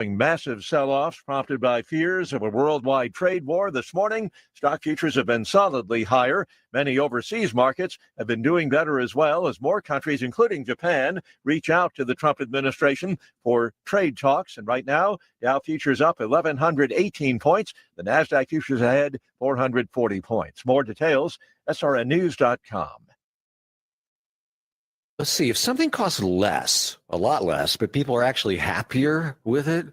Massive sell-offs prompted by fears of a worldwide trade war this morning. Stock futures have been solidly higher. Many overseas markets have been doing better as well as more countries, including Japan, reach out to the Trump administration for trade talks. And right now, Dow futures up 1,118 points. The NASDAQ futures ahead 440 points. More details, srnnews.com. Let's see, if something costs less, a lot less, but people are actually happier with it,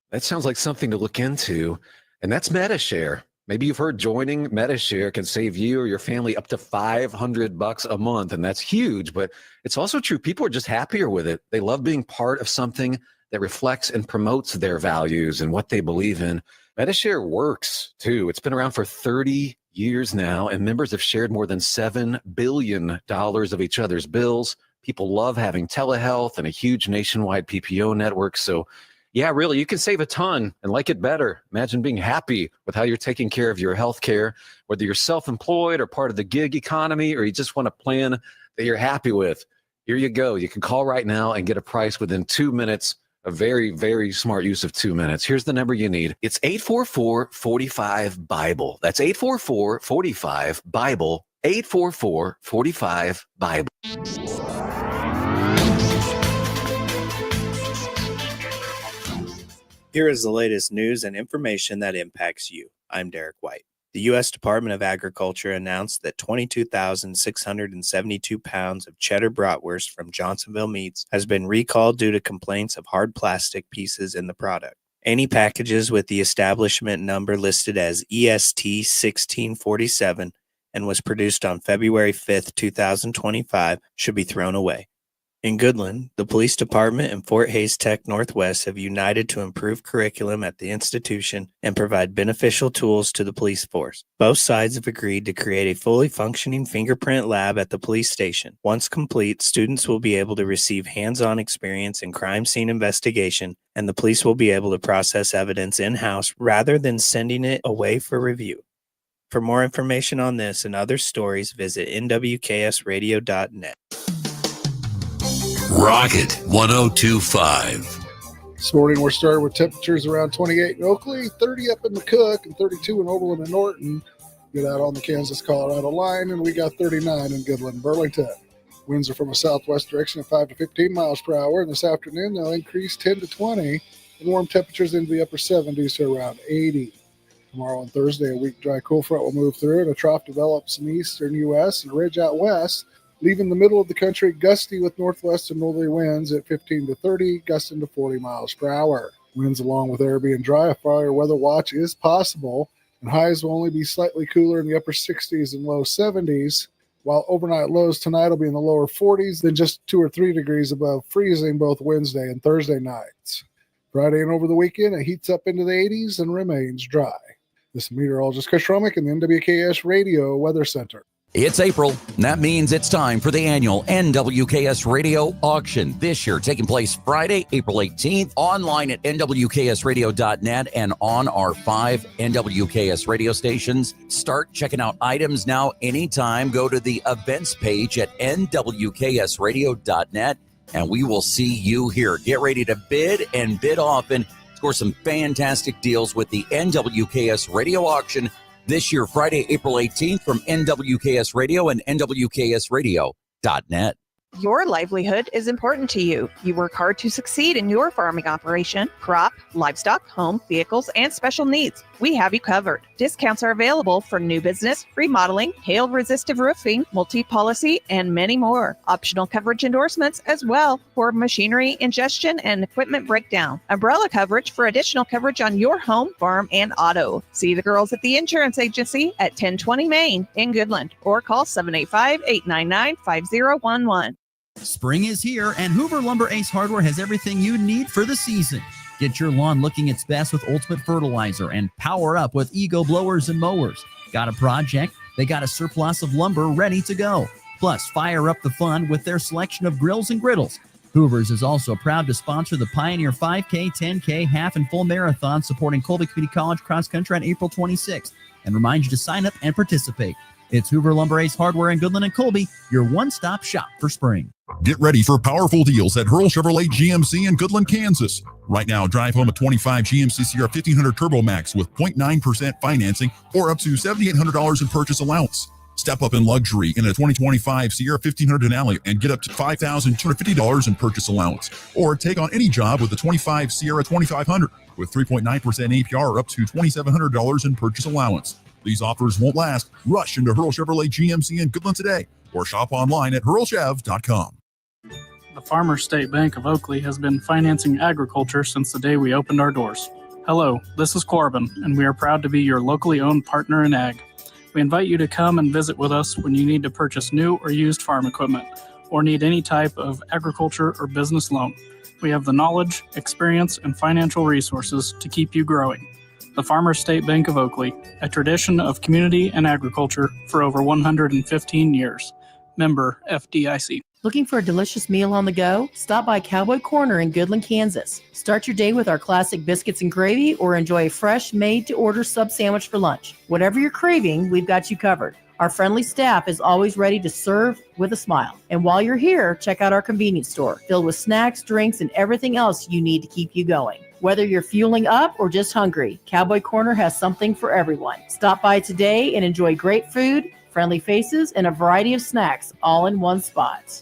that sounds like something to look into. And that's MetaShare. Maybe you've heard joining MetaShare can save you or your family up to $500 a month. And that's huge, but it's also true. People are just happier with it. They love being part of something that reflects and promotes their values and what they believe in. MetaShare works too. It's been around for 30 years now, and members have shared more than $7 billion of each other's bills. People love having telehealth and a huge nationwide PPO network. So, yeah, really, you can save a ton and like it better. Imagine being happy with how you're taking care of your health care, whether you're self-employed or part of the gig economy, or you just want a plan that you're happy with. Here you go. You can call right now and get a price within 2 minutes. A very, very smart use of 2 minutes. Here's the number you need. It's 844-45-BIBLE. That's 844-45-BIBLE. 844-45-BIBLE. Here is the latest news and information that impacts you. I'm Derek White. The U.S. Department of Agriculture announced that 22,672 pounds of cheddar bratwurst from Johnsonville Meats has been recalled due to complaints of hard plastic pieces in the product. Any packages with the establishment number listed as EST 1647 and was produced on February 5, 2025 should be thrown away. In Goodland, the police department and Fort Hays Tech Northwest have united to improve curriculum at the institution and provide beneficial tools to the police force. Both sides have agreed to create a fully functioning fingerprint lab at the police station. Once complete, students will be able to receive hands-on experience in crime scene investigation, and the police will be able to process evidence in-house rather than sending it away for review. For more information on this and other stories, visit nwksradio.net. Rocket 102.5. This morning we're starting with temperatures around 28 in Oakley, 30 up in McCook, and 32 in Oberlin and Norton. Get out on the Kansas-Colorado line, and we got 39 in Goodland, Burlington. Winds are from a southwest direction at 5 to 15 miles per hour, and this afternoon they'll increase 10 to 20, and warm temperatures into the upper 70s to around 80. Tomorrow and Thursday, a weak dry cool front will move through, and a trough develops in the eastern U.S. and a ridge out west, leaving the middle of the country gusty with northwest and northerly winds at 15 to 30, gusting to 40 miles per hour. Winds along with air being dry, a fire weather watch is possible, and highs will only be slightly cooler in the upper 60s and low 70s, while overnight lows tonight will be in the lower 40s, then just 2 or 3 degrees above freezing both Wednesday and Thursday nights. Friday and over the weekend, it heats up into the 80s and remains dry. This is meteorologist Chris Romick in the NWKS Radio Weather Center. It's April, and that means it's time for the annual NWKS Radio Auction. This year, taking place Friday, April 18th, online at nwksradio.net and on our 5 NWKS radio stations. Start checking out items now anytime. Go to the events page at nwksradio.net, and we will see you here. Get ready to bid and bid often. Score some fantastic deals with the NWKS Radio Auction this year, Friday, April 18th, from NWKS Radio and nwksradio.net. Your livelihood is important to you. You work hard to succeed in your farming operation, crop, livestock, home, vehicles, and special needs. We have you covered. Discounts are available for new business, remodeling, hail-resistive roofing, multi-policy, and many more. Optional coverage endorsements as well for machinery ingestion and equipment breakdown. Umbrella coverage for additional coverage on your home, farm, and auto. See the girls at the insurance agency at 1020 Main in Goodland or call 785-899-5011. Spring is here, and Hoover Lumber Ace Hardware has everything you need for the season. Get your lawn looking its best with Ultimate Fertilizer and power up with Ego blowers and mowers. Got a project? They got a surplus of lumber ready to go. Plus, fire up the fun with their selection of grills and griddles. Hoover's is also proud to sponsor the Pioneer 5K, 10K, half and full marathon supporting Colby Community College cross country on April 26th and remind you to sign up and participate. It's Hoover Lumber Ace Hardware in Goodland and Colby, your one-stop shop for spring. Get ready for powerful deals at Hurl Chevrolet GMC in Goodland, Kansas. Right now, drive home a 25 GMC Sierra 1500 Turbo Max with 0.9% financing or up to $7,800 in purchase allowance. Step up in luxury in a 2025 Sierra 1500 Denali and get up to $5,250 in purchase allowance. Or take on any job with the 25 Sierra 2500 with 3.9% APR or up to $2,700 in purchase allowance. These offers won't last. Rush into Hurl Chevrolet GMC in Goodland today or shop online at hurlchev.com. The Farmers State Bank of Oakley has been financing agriculture since the day we opened our doors. Hello, this is Corbin, and we are proud to be your locally owned partner in ag. We invite you to come and visit with us when you need to purchase new or used farm equipment or need any type of agriculture or business loan. We have the knowledge, experience, and financial resources to keep you growing. The Farmers State Bank of Oakley, a tradition of community and agriculture for over 115 years. Member FDIC. Looking for a delicious meal on the go? Stop by Cowboy Corner in Goodland, Kansas. Start your day with our classic biscuits and gravy or enjoy a fresh, made-to-order sub sandwich for lunch. Whatever you're craving, we've got you covered. Our friendly staff is always ready to serve with a smile. And while you're here, check out our convenience store, filled with snacks, drinks, and everything else you need to keep you going. Whether you're fueling up or just hungry, Cowboy Corner has something for everyone. Stop by today and enjoy great food, friendly faces, and a variety of snacks all in one spot.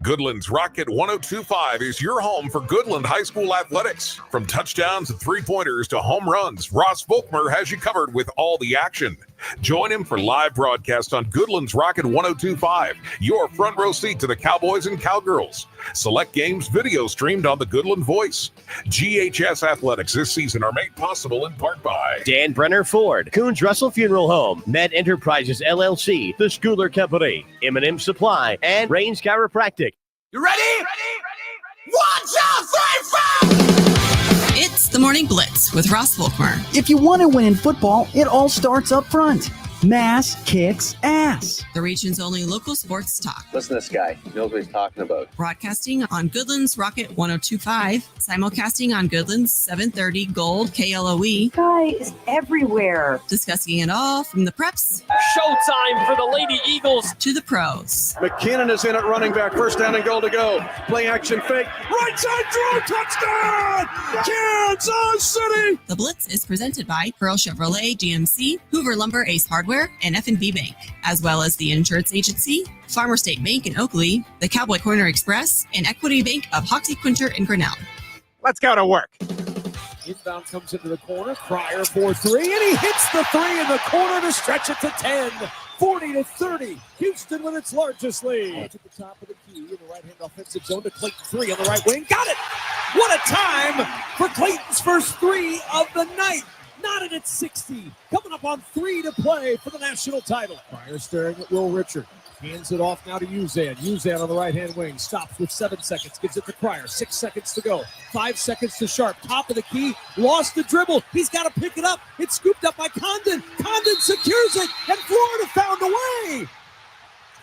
Goodland's Rocket 102.5 is your home for Goodland High School athletics. From touchdowns and three-pointers to home runs, Ross Volkmer has you covered with all the action. Join him for live broadcast on Goodland's Rocket 102.5, your front row seat to the Cowboys and Cowgirls. Select games video streamed on the Goodland Voice. GHS athletics this season are made possible in part by Dan Brenner Ford, Coons Russell Funeral Home, Med Enterprises LLC, The Schooler Company, M&M Supply, and Rains Chiropractic. You ready? Ready? 1, 2, 3, 4! It's the Morning Blitz with Ross Volkmer. If you want to win in football, it all starts up front. Mass kicks ass. The region's only local sports talk. Listen to this guy. He knows what he's talking about. Broadcasting on Goodland's Rocket 102.5. Simulcasting on Goodland's 730 Gold KLOE. Guy is everywhere. Discussing it all from the preps. Showtime for the Lady Eagles. To the pros. McKinnon is in at running back. First down and goal to go. Play action fake. Right side throw. Touchdown! Kansas City! The Blitz is presented by Hurl Chevrolet GMC, Hoover Lumber Ace Hardware, and F&B Bank, as well as the Insurance Agency, Farmer State Bank in Oakley, the Cowboy Corner Express, and Equity Bank of Hoxie, Quinter, and Grinnell. Let's go to work. Inbound comes into the corner. Pryor for three, and he hits the three in the corner to stretch it to 10. 40-30. Houston with its largest lead. To the top of the key in the right-hand offensive zone to Clayton. Three on the right wing. Got it! What a time for Clayton's first three of the night. Knotted at 60. Coming up on 3 to play for the national title. Pryor staring at Will Richard. Hands it off now to Uzan. Uzan on the right-hand wing. Stops with 7 seconds. Gives it to Pryor. 6 seconds to go. 5 seconds to Sharp. Top of the key. Lost the dribble. He's got to pick it up. It's scooped up by Condon. Condon secures it. And Florida found a way.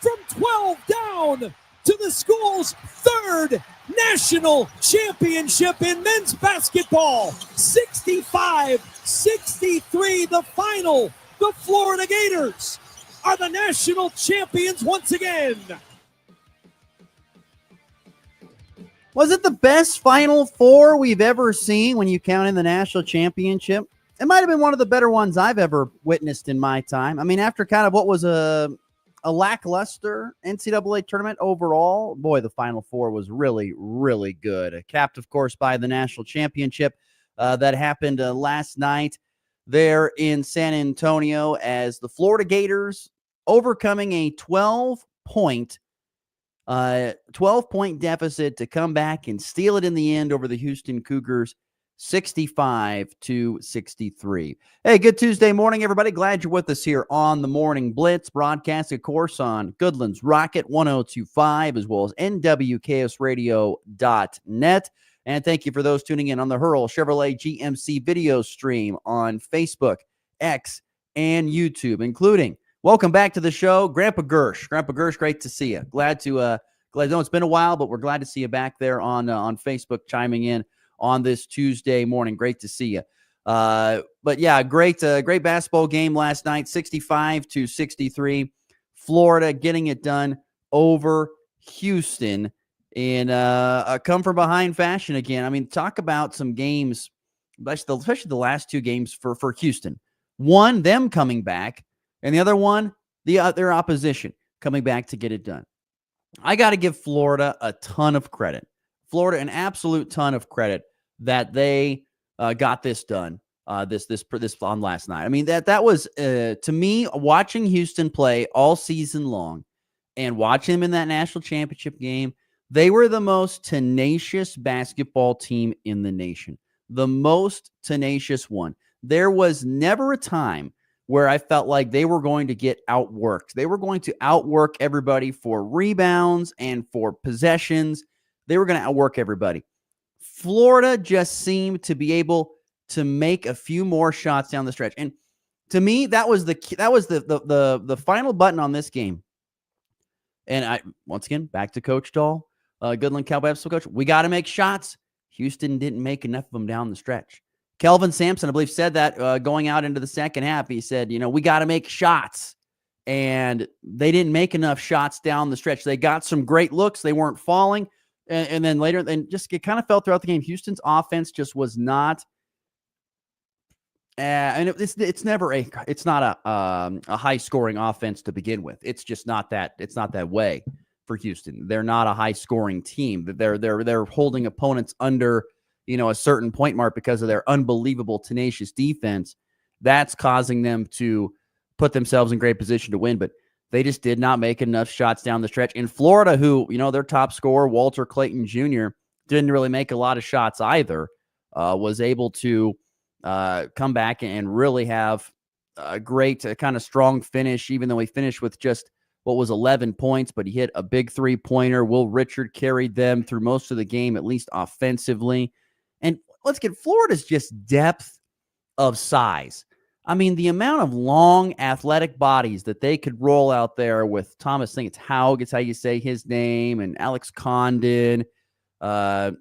From 12 down to the school's third national championship in men's basketball. 65-63 the final. The Florida Gators are the national champions once again. Was it the best Final Four we've ever seen when you count in the national championship? It might have been one of the better ones I've ever witnessed in my time. I mean, after kind of what was a lackluster NCAA tournament overall, boy, the Final Four was really, really good. Capped, of course, by the national championship that happened last night there in San Antonio as the Florida Gators overcoming a 12-point deficit to come back and steal it in the end over the Houston Cougars, 65-63. Hey, good Tuesday morning, everybody. Glad you're with us here on the Morning Blitz, broadcast, of course, on Goodland's Rocket 102.5 as well as nwksradio.net. And thank you for those tuning in on the Hurl Chevrolet GMC video stream on Facebook, X, and YouTube, including welcome back to the show, Grandpa Gersh. Grandpa Gersh, great to see you. Glad to know it's been a while, but we're glad to see you back there on Facebook, chiming in on this Tuesday morning. Great to see you. But yeah, great basketball game last night, 65-63. Florida getting it done over Houston in a come from behind fashion again. I mean, talk about some games, especially the last two games for Houston. One, them coming back, and the other one, their opposition coming back to get it done. I got to give Florida a ton of credit. Florida, an absolute ton of credit that they got this done. This on last night. I mean, that was to me, watching Houston play all season long and watching them in that national championship game. They were the most tenacious basketball team in the nation, the most tenacious one. There was never a time where I felt like they were going to get outworked. They were going to outwork everybody for rebounds and for possessions. They were going to outwork everybody. Florida just seemed to be able to make a few more shots down the stretch. And to me, that was the final button on this game. And I, once again, back to Coach Dahl, Goodland Cowboy basketball coach. We got to make shots. Houston didn't make enough of them down the stretch. Kelvin Sampson, I believe, said that going out into the second half. He said, we got to make shots. And they didn't make enough shots down the stretch. They got some great looks. They weren't falling. And then later, it kind of felt throughout the game. Houston's offense just was not. And it's not a high scoring offense to begin with. It's just not that. It's not that way for Houston. They're not a high scoring team. They're holding opponents under a certain point mark because of their unbelievable tenacious defense. That's causing them to put themselves in great position to win. But they just did not make enough shots down the stretch. In Florida, who their top scorer Walter Clayton Jr. didn't really make a lot of shots either, was able to come back and really have a great kind of strong finish, even though he finished with just what was 11 points, but he hit a big 3-pointer. Will Richard carried them through most of the game, at least offensively. And let's get Florida's just depth of size. I mean, the amount of long athletic bodies that they could roll out there with Thomas, I think it's Haug, it's how you say his name, and Alex Condon, Chinyalu,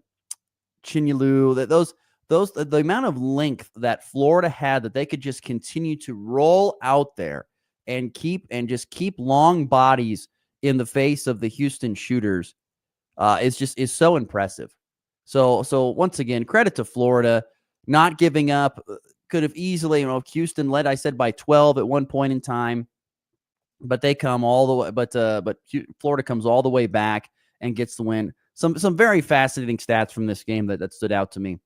the amount of length that Florida had that they could just continue to roll out there and keep long bodies in the face of the Houston shooters is so impressive. So once again, credit to Florida, not giving up. Could have easily, Houston led, I said, by 12 at one point in time, but they come all the way. But Florida comes all the way back and gets the win. Some very fascinating stats from this game that stood out to me.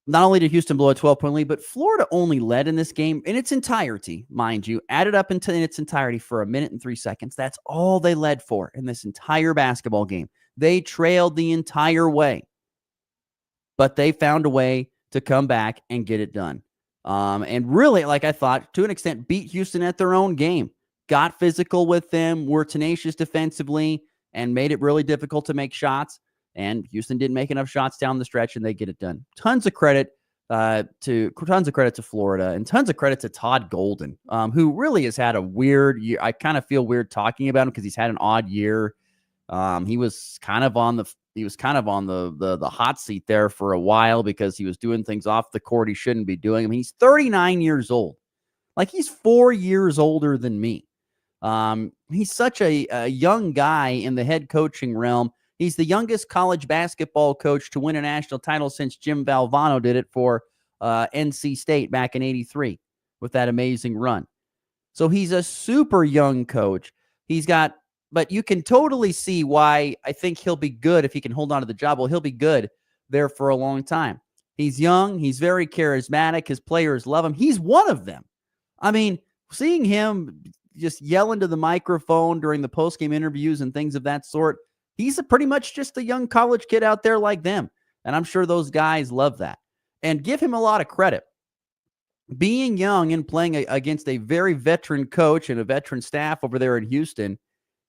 Not only did Houston blow a 12-point lead, but Florida only led in this game in its entirety, mind you, added up in its entirety for 1 minute and 3 seconds. That's all they led for in this entire basketball game. They trailed the entire way, but they found a way to come back and get it done. And really, like I thought, to an extent, beat Houston at their own game. Got physical with them, were tenacious defensively, and made it really difficult to make shots. And Houston didn't make enough shots down the stretch, and they get it done. Tons of credit to Florida, and tons of credit to Todd Golden, who really has had a weird year. I kind of feel weird talking about him because he's had an odd year. He was kind of on the hot seat there for a while because he was doing things off the court he shouldn't be doing. I mean, he's 39 years old. Like, he's 4 years older than me. He's such a young guy in the head coaching realm. He's the youngest college basketball coach to win a national title since Jim Valvano did it for NC State back in '83 with that amazing run. So he's a super young coach. But you can totally see why I think he'll be good if he can hold on to the job. Well, he'll be good there for a long time. He's young. He's very charismatic. His players love him. He's one of them. I mean, seeing him just yell into the microphone during the postgame interviews and things of that sort, he's pretty much just a young college kid out there like them. And I'm sure those guys love that. And give him a lot of credit. Being young and playing against a very veteran coach and a veteran staff over there in Houston,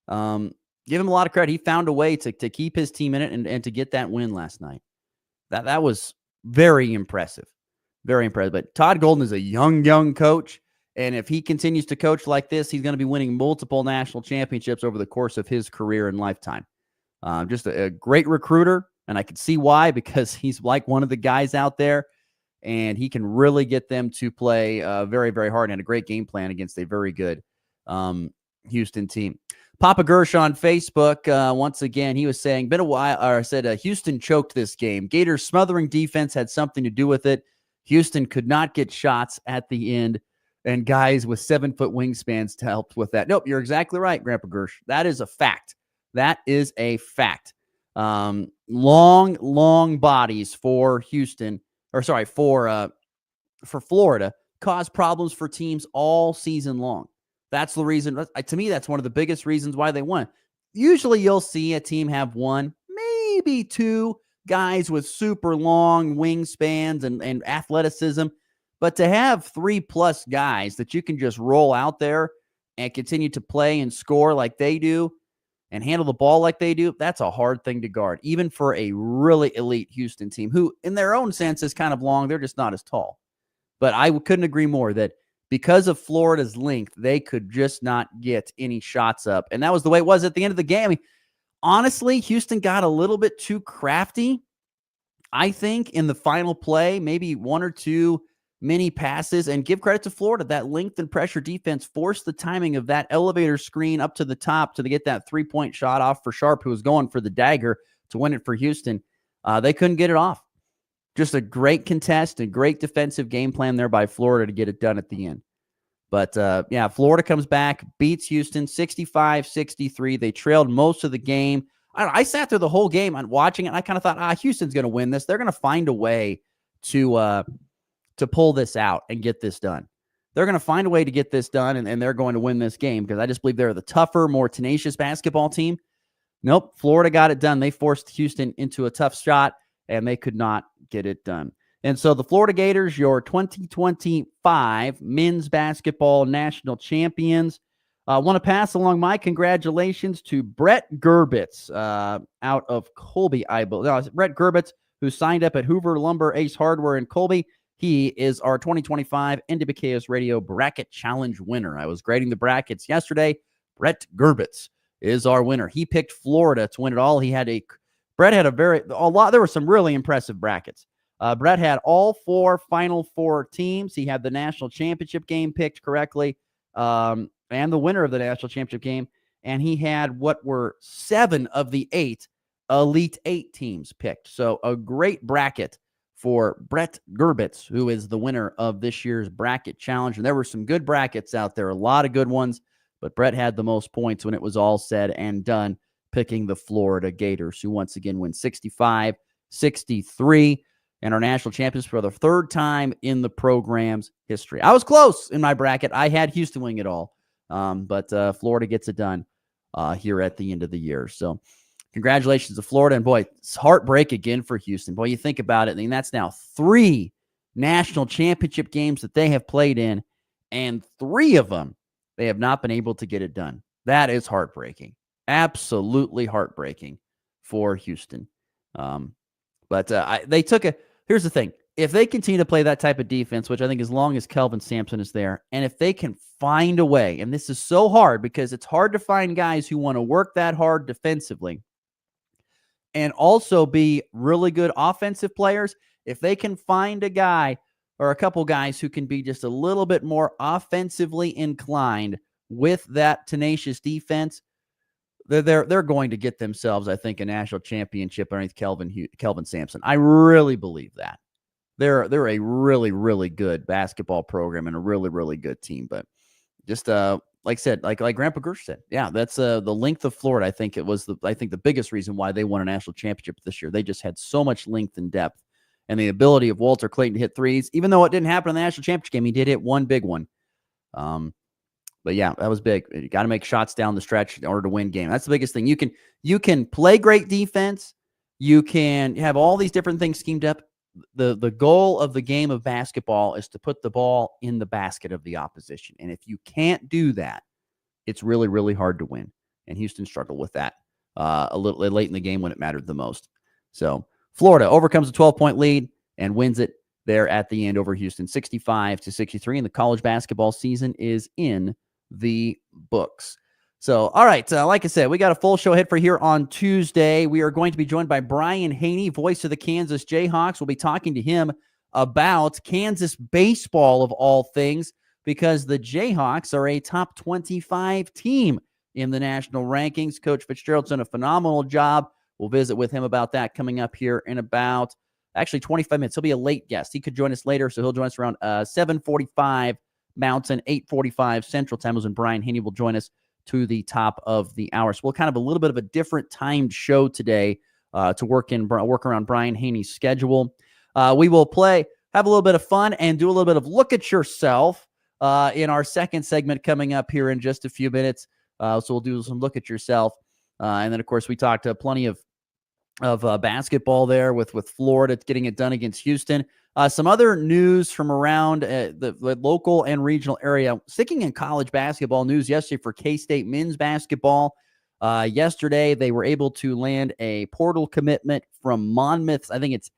give him a lot of credit. He found a way to keep his team in it and to get that win last night. That was very impressive. Very impressive. But Todd Golden is a young coach. And if he continues to coach like this, he's going to be winning multiple national championships over the course of his career and lifetime. Just a great recruiter. And I could see why, because he's like one of the guys out there. And he can really get them to play very, very hard and a great game plan against a very good Houston team. Papa Gersh on Facebook, once again, he was saying, been a while, or said Houston choked this game. Gators' smothering defense had something to do with it. Houston could not get shots at the end, and guys with 7-foot wingspans to help with that. Nope, you're exactly right, Grandpa Gersh. That is a fact. That is a fact. Long bodies for Houston, or sorry, for Florida, cause problems for teams all season long. That's the reason. To me, that's one of the biggest reasons why they won. Usually you'll see a team have one, maybe two guys with super long wingspans and athleticism. But to have 3+ guys that you can just roll out there and continue to play and score like they do and handle the ball like they do, that's a hard thing to guard, even for a really elite Houston team who, in their own sense, is kind of long. They're just not as tall. But I couldn't agree more that because of Florida's length, they could just not get any shots up. And that was the way it was at the end of the game. I mean, honestly, Houston got a little bit too crafty, I think, in the final play, maybe one or two mini passes. And give credit to Florida. That length and pressure defense forced the timing of that elevator screen up to the top to get that 3-point shot off for Sharp, who was going for the dagger to win it for Houston. They couldn't get it off. Just a great contest and great defensive game plan there by Florida to get it done at the end. But, Florida comes back, beats Houston 65-63. They trailed most of the game. I sat through the whole game and watching it, and I kind of thought, Houston's going to win this. They're going to find a way to pull this out and get this done. They're going to find a way to get this done, and they're going to win this game because I just believe they're the tougher, more tenacious basketball team. Nope, Florida got it done. They forced Houston into a tough shot, and they could not get it done. And so the Florida Gators, your 2025 men's basketball national champions. I want to pass along my congratulations to Brett Gerbitz out of Colby, I believe. No, it's Brett Gerbitz, who signed up at Hoover Lumber Ace Hardware in Colby. He is our 2025 NWKS Radio Bracket Challenge winner. I was grading the brackets yesterday. Brett Gerbitz is our winner. He picked Florida to win it all. Brett had there were some really impressive brackets. Brett had all 4 Final Four teams. He had the national championship game picked correctly, and the winner of the national championship game. And he had what were 7 of the 8 Elite 8 teams picked. So a great bracket for Brett Gerbitz, who is the winner of this year's bracket challenge. And there were some good brackets out there, a lot of good ones, but Brett had the most points when it was all said and done, picking the Florida Gators, who once again win 65-63 and are national champions for the 3rd time in the program's history. I was close in my bracket. I had Houston winning it all, but Florida gets it done here at the end of the year. So congratulations to Florida. And boy, it's heartbreak again for Houston. Boy, you think about it. I mean, that's now 3 national championship games that they have played in, and 3 of them they have not been able to get it done. That is heartbreaking. Absolutely heartbreaking for Houston. Here's the thing. If they continue to play that type of defense, which I think as long as Kelvin Sampson is there, and if they can find a way, and this is so hard because it's hard to find guys who want to work that hard defensively and also be really good offensive players, if they can find a guy or a couple guys who can be just a little bit more offensively inclined with that tenacious defense, they're going to get themselves, I think, a national championship underneath Kelvin Sampson. I really believe that. They're a really, really good basketball program and a really, really good team. But just like I said, like Grandpa Gersh said, yeah, that's the length of Florida. I think it was the biggest reason why they won a national championship this year. They just had so much length and depth, and the ability of Walter Clayton to hit threes. Even though it didn't happen in the national championship game, he did hit one big one. But yeah, that was big. You got to make shots down the stretch in order to win game. That's the biggest thing. You can play great defense. You can have all these different things schemed up. The goal of the game of basketball is to put the ball in the basket of the opposition. And if you can't do that, it's really, really hard to win. And Houston struggled with that a little late in the game when it mattered the most. So Florida overcomes a 12-point lead and wins it there at the end over Houston, 65-63. And the college basketball season is in the books. So, all right, like I said, we got a full show ahead for here on Tuesday. We are going to be joined by Brian Haney, voice of the Kansas Jayhawks. We'll be talking to him about Kansas baseball, of all things, because the Jayhawks are a top 25 team in the national rankings. Coach Fitzgerald's done a phenomenal job. We'll visit with him about that coming up here in about, actually, 25 minutes. He'll be a late guest. He could join us later, so he'll join us around 7:45 Mountain, 8:45 Central Time, when Brian Haney will join us to the top of the hour. So we'll kind of a little bit of a different timed show today to work around Brian Haney's schedule. We will have a little bit of fun, and do a little bit of look at yourself in our second segment coming up here in just a few minutes. So we'll do some look at yourself. And then, of course, we talked plenty of basketball there with Florida getting it done against Houston. Some other news from around the local and regional area. Sticking in college basketball news yesterday for K-State men's basketball. Yesterday, they were able to land a portal commitment from Monmouth. I think it's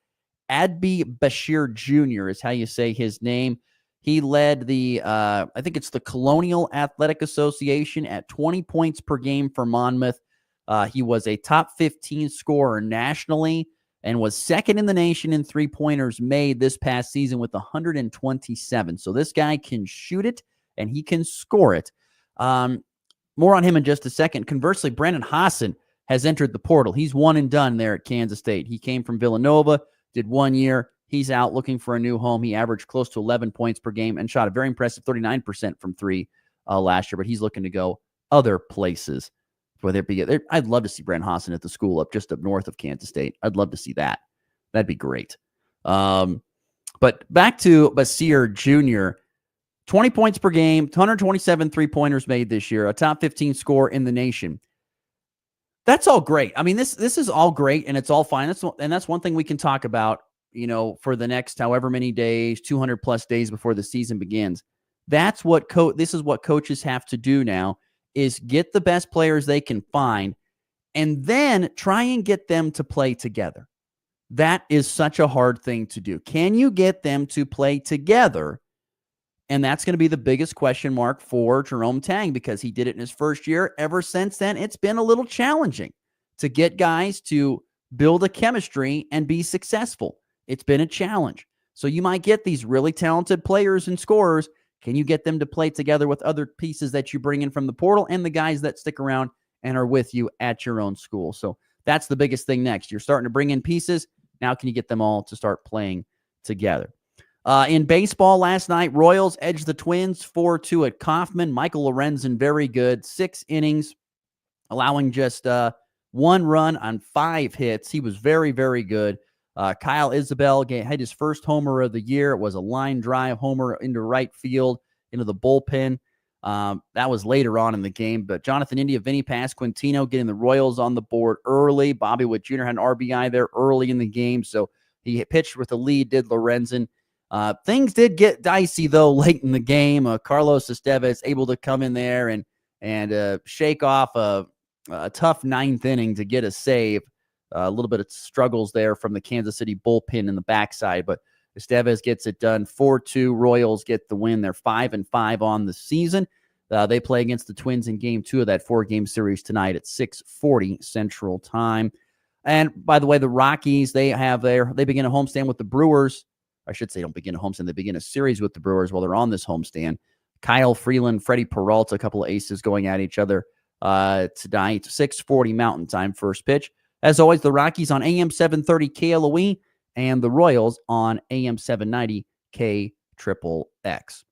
Adby Bashir Jr. is how you say his name. He led I think it's the Colonial Athletic Association at 20 points per game for Monmouth. He was a top 15 scorer nationally and was second in the nation in three-pointers made this past season with 127. So this guy can shoot it, and he can score it. More on him in just a second. Conversely, Brandon Hassan has entered the portal. He's one and done there at Kansas State. He came from Villanova, did 1 year. He's out looking for a new home. He averaged close to 11 points per game and shot a very impressive 39% from three last year, but he's looking to go other places. I'd love to see Brandon Hassan at the school up north of Kansas State. I'd love to see that. That'd be great. But back to Bashir Jr., 20 points per game, 127 three-pointers made this year, a top 15 scorer in the nation. That's all great. I mean, this is all great, and it's all fine. That's one thing we can talk about, for the next however many days, 200-plus days before the season begins. That's what this is what coaches have to do now, is get the best players they can find and then try and get them to play together. That is such a hard thing to do. Can you get them to play together? And that's going to be the biggest question mark for Jerome Tang, because he did it in his first year. Ever since then, it's been a little challenging to get guys to build a chemistry and be successful. It's been a challenge. So you might get these really talented players and scorers. Can you get them to play together with other pieces that you bring in from the portal and the guys that stick around and are with you at your own school? So that's the biggest thing next. You're starting to bring in pieces. Now can you get them all to start playing together? In baseball last night, Royals edged the Twins 4-2 at Kauffman. Michael Lorenzen, very good. 6 innings, allowing just 1 run on 5 hits. He was very, very good. Kyle Isabel had his first homer of the year. It was a line drive homer into right field, into the bullpen. That was later on in the game. But Jonathan India, Vinny Pasquantino getting the Royals on the board early. Bobby Witt Jr. had an RBI there early in the game. So he pitched with the lead, did Lorenzen. Things did get dicey, though, late in the game. Carlos Estevez able to come in there and shake off a tough 9th inning to get a save. A little bit of struggles there from the Kansas City bullpen in the backside, but Estevez gets it done. 4-2. Royals get the win. They're 5-5 on the season. They play against the Twins in Game 2 of that 4-game series tonight at 6:40 Central Time. And by the way, the Rockies, they begin a homestand with the Brewers. I should say don't begin a homestand. They begin a series with the Brewers while they're on this homestand. Kyle Freeland, Freddie Peralta, a couple of aces going at each other tonight. 6:40 Mountain Time, first pitch. As always, the Rockies on AM 730 KLOE and the Royals on AM 790 KXXX.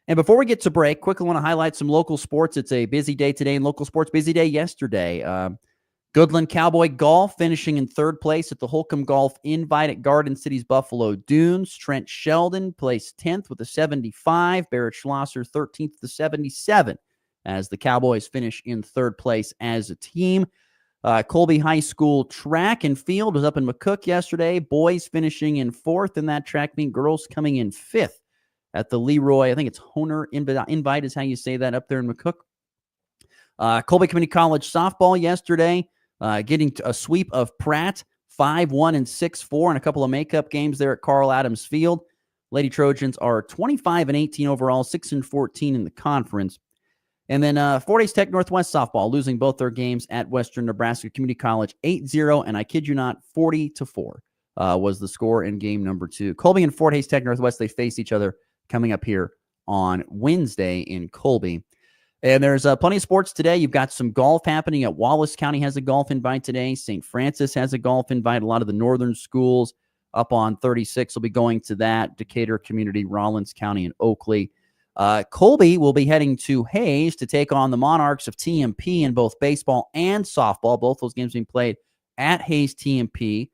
And before we get to break, quickly want to highlight some local sports. It's a busy day today in local sports, busy day yesterday. Goodland Cowboy Golf finishing in 3rd place at the Holcomb Golf Invite at Garden City's Buffalo Dunes. Trent Sheldon placed 10th with a 75. Barrett Schlosser 13th with a 77 as the Cowboys finish in 3rd place as a team. Colby High School track and field was up in McCook yesterday. Boys finishing in 4th in that track meet. Girls coming in 5th at the Leroy. I think it's Honer Invite is how you say that up there in McCook. Colby Community College softball yesterday, getting a sweep of Pratt, 5-1 and 6-4 in a couple of makeup games there at Carl Adams Field. Lady Trojans are 25-18 overall, 6-14 in the conference. And then Fort Hays Tech Northwest softball losing both their games at Western Nebraska Community College 8-0, and I kid you not, 40-4 was the score in game number 2. Colby and Fort Hays Tech Northwest, they face each other coming up here on Wednesday in Colby. And there's plenty of sports today. You've got some golf happening at Wallace County has a golf invite today. St. Francis has a golf invite. A lot of the northern schools up on 36 will be going to that. Decatur Community, Rollins County, and Oakley. Colby will be heading to Hayes to take on the Monarchs of TMP in both baseball and softball. Both those games being played at Hayes TMP.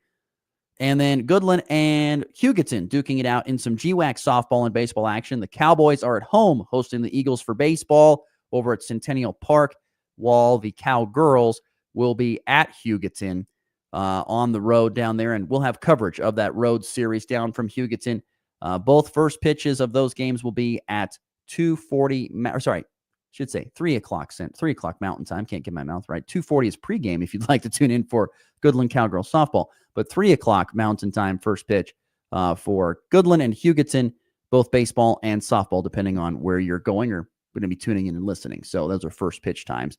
And then Goodland and Hugoton duking it out in some GWAC softball and baseball action. The Cowboys are at home hosting the Eagles for baseball over at Centennial Park, while the Cowgirls will be at Hugoton on the road down there. And we'll have coverage of that road series down from Hugoton. Both first pitches of those games will be at 3 o'clock Mountain Time. Can't get my mouth right. 2:40 is pregame if you'd like to tune in for Goodland Cowgirl softball. But 3 o'clock Mountain Time first pitch for Goodland and Hugoton, both baseball and softball, depending on where you're going or going to be tuning in and listening. So those are first pitch times.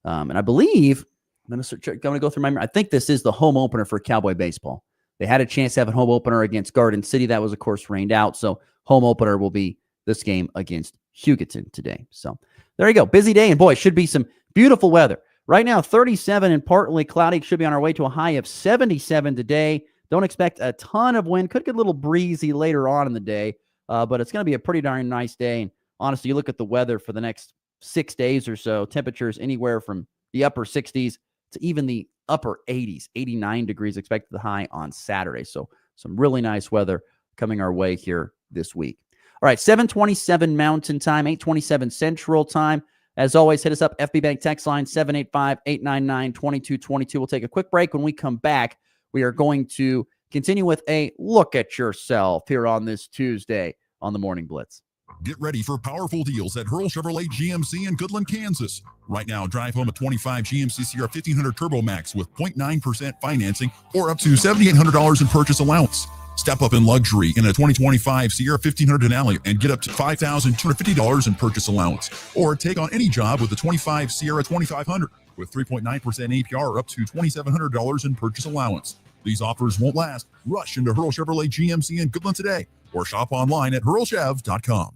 And I believe I'm going to go through I think this is the home opener for Cowboy baseball. They had a chance to have a home opener against Garden City. That was, of course, rained out. So home opener will be this game against Hugoton today. So there you go. Busy day. And boy, should be some beautiful weather. Right now, 37 and partly cloudy. Should be on our way to a high of 77 today. Don't expect a ton of wind. Could get a little breezy later on in the day. But it's going to be a pretty darn nice day. And honestly, you look at the weather for the next 6 days or so, temperatures anywhere from the upper 60s to even the upper 80s, 89 degrees expected the high on Saturday. So some really nice weather coming our way here this week. All right, 7:27 Mountain Time, 8:27 Central Time. As always, hit us up, FB Bank text line 785-899-2222. We'll take a quick break. When we come back, we are going to continue with a look at yourself here on this Tuesday on the Morning Blitz. Get ready for powerful deals at Hurl Chevrolet GMC in Goodland, Kansas. Right now, drive home a 25 GMC Sierra 1500 Turbo Max with 0.9% financing or up to $7,800 in purchase allowance. Step up in luxury in a 2025 Sierra 1500 Denali and get up to $5,250 in purchase allowance. Or take on any job with the 25 Sierra 2500 with 3.9% APR or up to $2,700 in purchase allowance. These offers won't last. Rush into Hurl Chevrolet GMC in Goodland today or shop online at hurlchev.com.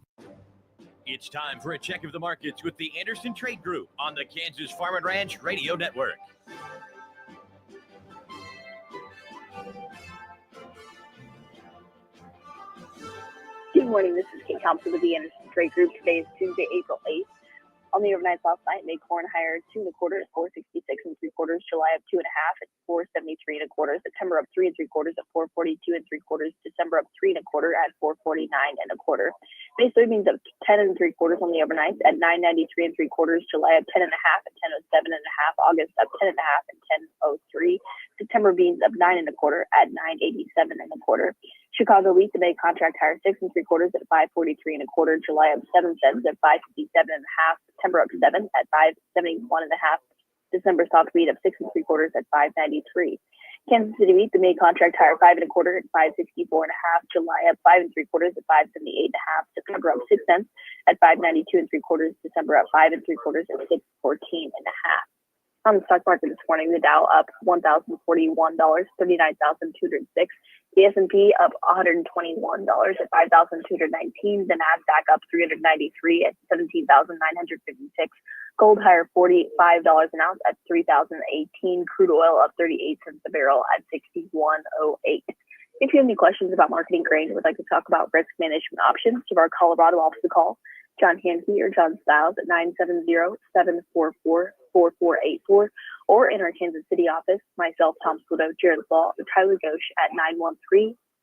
It's time for a check of the markets with the Anderson Trade Group on the Kansas Farm and Ranch Radio Network. Good morning, this is Kate Thompson with the Anderson Trade Group. Today is Tuesday, April 8th. On the overnight last night, May corn higher 2 1/4 at 4.66 3/4. July up 2 1/2 at 4.73 1/4. September up 3 3/4 at 4.42 3/4. December up 3 1/4 at 4.49 1/4. May soybeans up 10 3/4 on the overnight at 9.93 3/4. July up 10 1/2 at 10.07 1/2. August up 10 1/2 at 10.03. September beans up 9 1/4 at 9.87 1/4. Chicago wheat, the May contract higher 6 3/4 at 5.43 1/4. July up 7 cents at 5.57 1/2. September up 7 at 5.71 1/2. December soft wheat up 6 3/4 at 5.93. Kansas City wheat, the May contract higher 5 1/4 at 5.64 1/2. July up 5 3/4 at 5.78 1/2. September up 6 cents at 5.92 3/4. December up 5 3/4 at 6.14 1/2. On the stock market this morning, the Dow up $1,041, 39,206. The S&P up $121 at 5,219. The Nasdaq up 393 at 17,956. Gold higher $45 an ounce at 3,018. Crude oil up 38 cents a barrel at 61.08. If you have any questions about marketing grain or would like to talk about risk management options, give our Colorado office a call. John Hansky or John Stiles at 970-744-4484, or in our Kansas City office, myself, Tom Splitter, Jared Law, or Tyler Ghosh at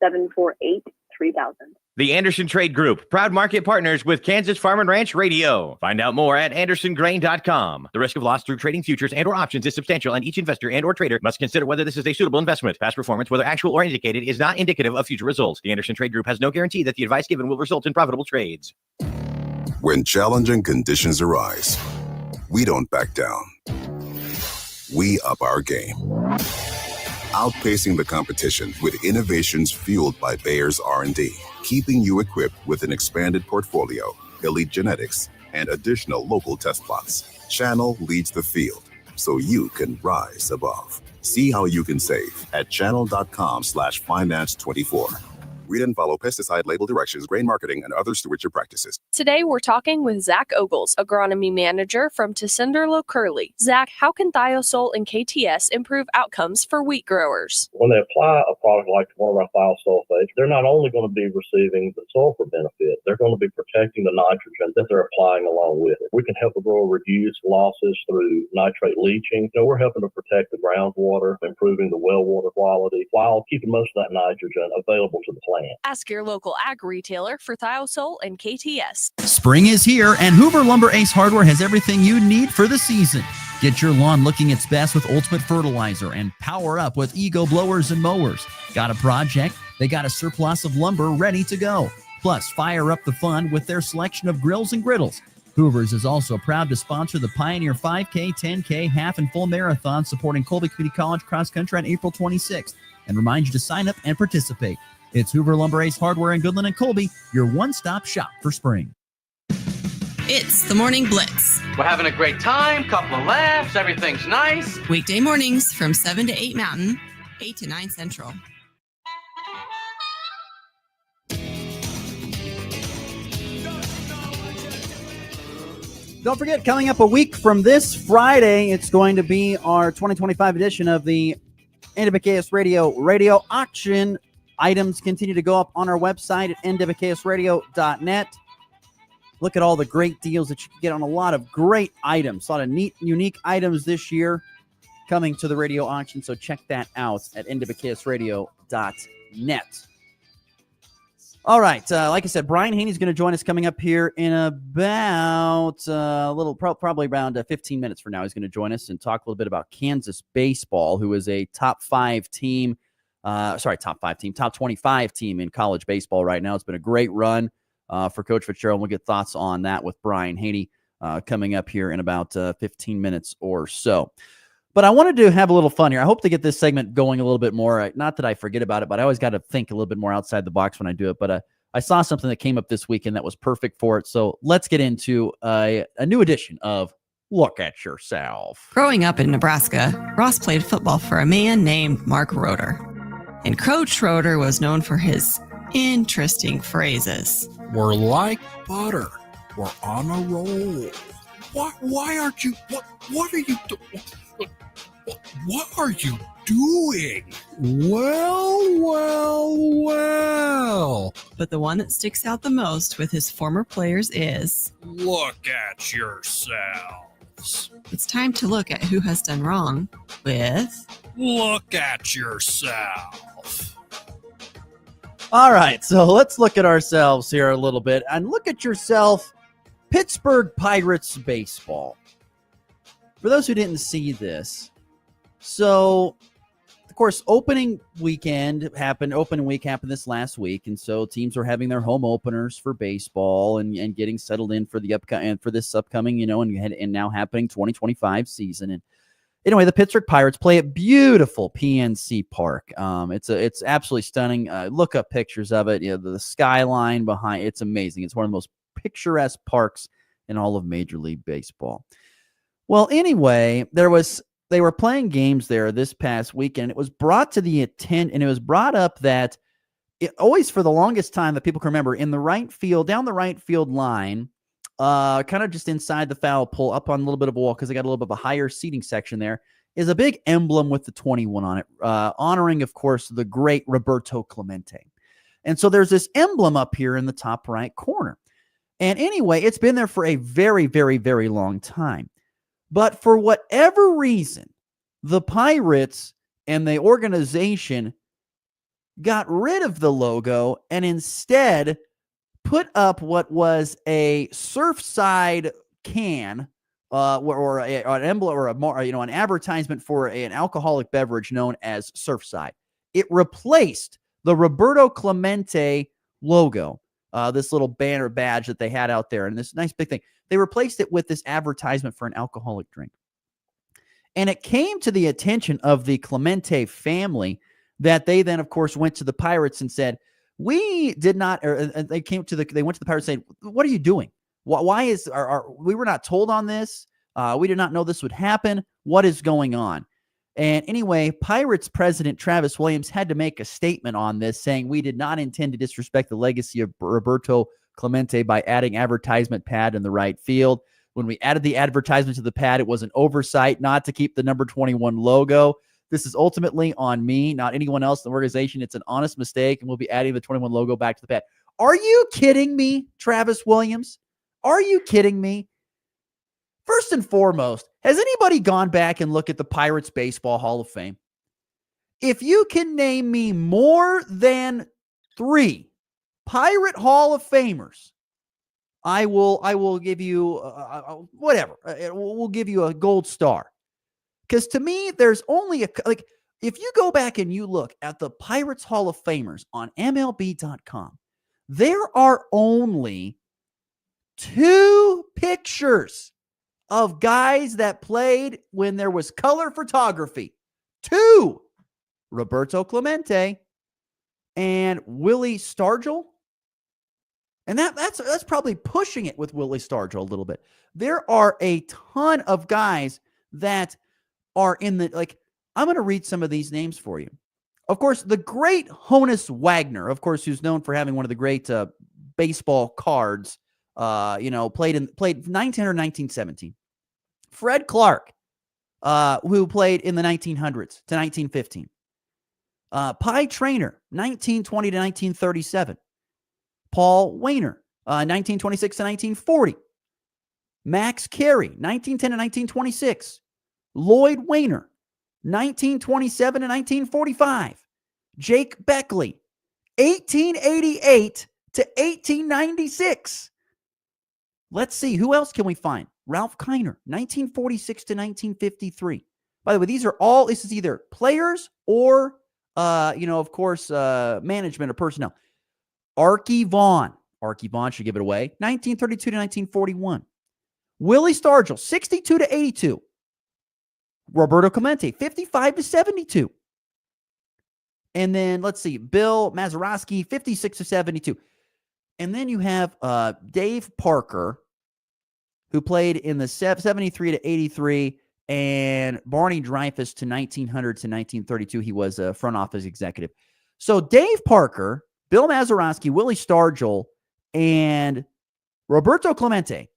913-748-3000. The Anderson Trade Group, proud market partners with Kansas Farm and Ranch Radio. Find out more at andersongrain.com. The risk of loss through trading futures and or options is substantial, and each investor and or trader must consider whether this is a suitable investment. Past performance, whether actual or indicated, is not indicative of future results. The Anderson Trade Group has no guarantee that the advice given will result in profitable trades. When challenging conditions arise, we don't back down. We up our game. Outpacing the competition with innovations fueled by Bayer's R&D, keeping you equipped with an expanded portfolio, elite genetics, and additional local test plots. Channel leads the field, so you can rise above. See how you can save at channel.com/finance24. Read and follow pesticide label directions, grain marketing, and other stewardship practices. Today, we're talking with Zach Ogles, agronomy manager from Tessenderlo Curly. Zach, how can Thiosol and KTS improve outcomes for wheat growers? When they apply a product like one of our thiosulfates, they're not only going to be receiving the sulfur benefit, they're going to be protecting the nitrogen that they're applying along with it. We can help a grower reduce losses through nitrate leaching. We're helping to protect the groundwater, improving the well water quality, while keeping most of that nitrogen available to the plant. Ask your local ag retailer for Thiosol and KTS. Spring is here, and Hoover Lumber Ace Hardware has everything you need for the season. Get your lawn looking its best with Ultimate Fertilizer and power up with Ego blowers and mowers. Got a project? They got a surplus of lumber ready to go. Plus, fire up the fun with their selection of grills and griddles. Hoover's is also proud to sponsor the Pioneer 5K, 10K, half, and full marathon supporting Colby Community College cross country on April 26th and remind you to sign up and participate. It's Hoover Lumber Ace Hardware in Goodland and Colby, your one-stop shop for spring. It's the Morning Blitz. We're having a great time, couple of laughs, everything's nice. Weekday mornings from 7 to 8 Mountain, 8 to 9 Central. Don't forget, coming up a week from this Friday, it's going to be our 2025 edition of the NWKS Radio Auction. Items continue to go up on our website at nwksradio.net. Look at all the great deals that you can get on a lot of great items, a lot of neat, unique items this year coming to the radio auction. So check that out at nwksradio.net. All right. Like I said, Brian Haney's going to join us coming up here in about probably around 15 minutes from now. He's going to join us and talk a little bit about Kansas baseball, who is a top 25 team in college baseball right now. It's been a great run for Coach Fitzgerald. We'll get thoughts on that with Brian Haney coming up here in about 15 minutes or so. But I wanted to have a little fun here. I hope to get this segment going a little bit more. Not that I forget about it, but I always got to think a little bit more outside the box when I do it. But I saw something that came up this weekend that was perfect for it. So let's get into a new edition of Look at Yourself. Growing up in Nebraska, Ross played football for a man named Mark Roeder. And Coach Roeder was known for his interesting phrases. We're like butter. We're on a roll. Why aren't you? What are you doing? What are you doing? Well. But the one that sticks out the most with his former players is, look at yourselves. It's time to look at who has done wrong with, look at yourself. All right, so let's look at ourselves here a little bit. And look at yourself, Pittsburgh Pirates baseball. For those who didn't see this, so, of course, opening week happened this last week, and so teams are having their home openers for baseball and getting settled in for this upcoming, and now happening 2025 season. And anyway, the Pittsburgh Pirates play at beautiful PNC Park. It's absolutely stunning. Look up pictures of it. The skyline behind it's amazing. It's one of the most picturesque parks in all of Major League Baseball. Well, anyway, they were playing games there this past weekend. It was brought to the attention, and it was brought up that it always, for the longest time that people can remember, in the right field, down the right field line, kind of just inside the foul pole, up on a little bit of a wall because they got a little bit of a higher seating section there, is a big emblem with the 21 on it, honoring, of course, the great Roberto Clemente. And so there's this emblem up here in the top right corner. And anyway, it's been there for a very, very, very long time. But for whatever reason, the Pirates and the organization got rid of the logo and instead put up what was a Surfside can or an emblem or an advertisement for an alcoholic beverage known as Surfside. It replaced the Roberto Clemente logo, this little banner badge that they had out there, and this nice big thing. They replaced it with this advertisement for an alcoholic drink. And it came to the attention of the Clemente family that they then, of course, went to the Pirates and said, we did not, or they went to the Pirates saying, what are you doing? Why is we were not told on this? We did not know this would happen. What is going on? And anyway, Pirates president Travis Williams had to make a statement on this, saying, "We did not intend to disrespect the legacy of Roberto Clemente by adding advertisement pad in the right field. When we added the advertisement to the pad, it was an oversight not to keep the number 21 logo. This is ultimately on me, not anyone else in the organization. It's an honest mistake, and we'll be adding the 21 logo back to the pad." Are you kidding me, Travis Williams? Are you kidding me? First and foremost, has anybody gone back and looked at the Pirates Baseball Hall of Fame? If you can name me more than 3 Pirate Hall of Famers, I will give you whatever. We'll give you a gold star. Because to me, there's only if you go back and you look at the Pirates Hall of Famers on MLB.com, there are only 2 pictures of guys that played when there was color photography. 2, Roberto Clemente and Willie Stargell. And that's probably pushing it with Willie Stargell a little bit. There are a ton of guys that are in the, I'm going to read some of these names for you. Of course, the great Honus Wagner, of course, who's known for having one of the great baseball cards, played 1900 or 1917. Fred Clark, who played in the 1900s to 1915. Pie Traynor, 1920 to 1937. Paul Wainer, 1926 to 1940. Max Carey, 1910 to 1926. Lloyd Wainer, 1927 to 1945. Jake Beckley, 1888 to 1896. Let's see, who else can we find? Ralph Kiner, 1946 to 1953. By the way, this is either players or, of course, management or personnel. Archie Vaughn should give it away, 1932 to 1941. Willie Stargell, 62 to 82. Roberto Clemente, 55 to 72. And then, let's see, Bill Mazeroski, 56 to 72. And then you have Dave Parker, who played in the 73 to 83, and Barney Dreyfuss to 1900 to 1932. He was a front office executive. So Dave Parker, Bill Mazeroski, Willie Stargell, and Roberto Clemente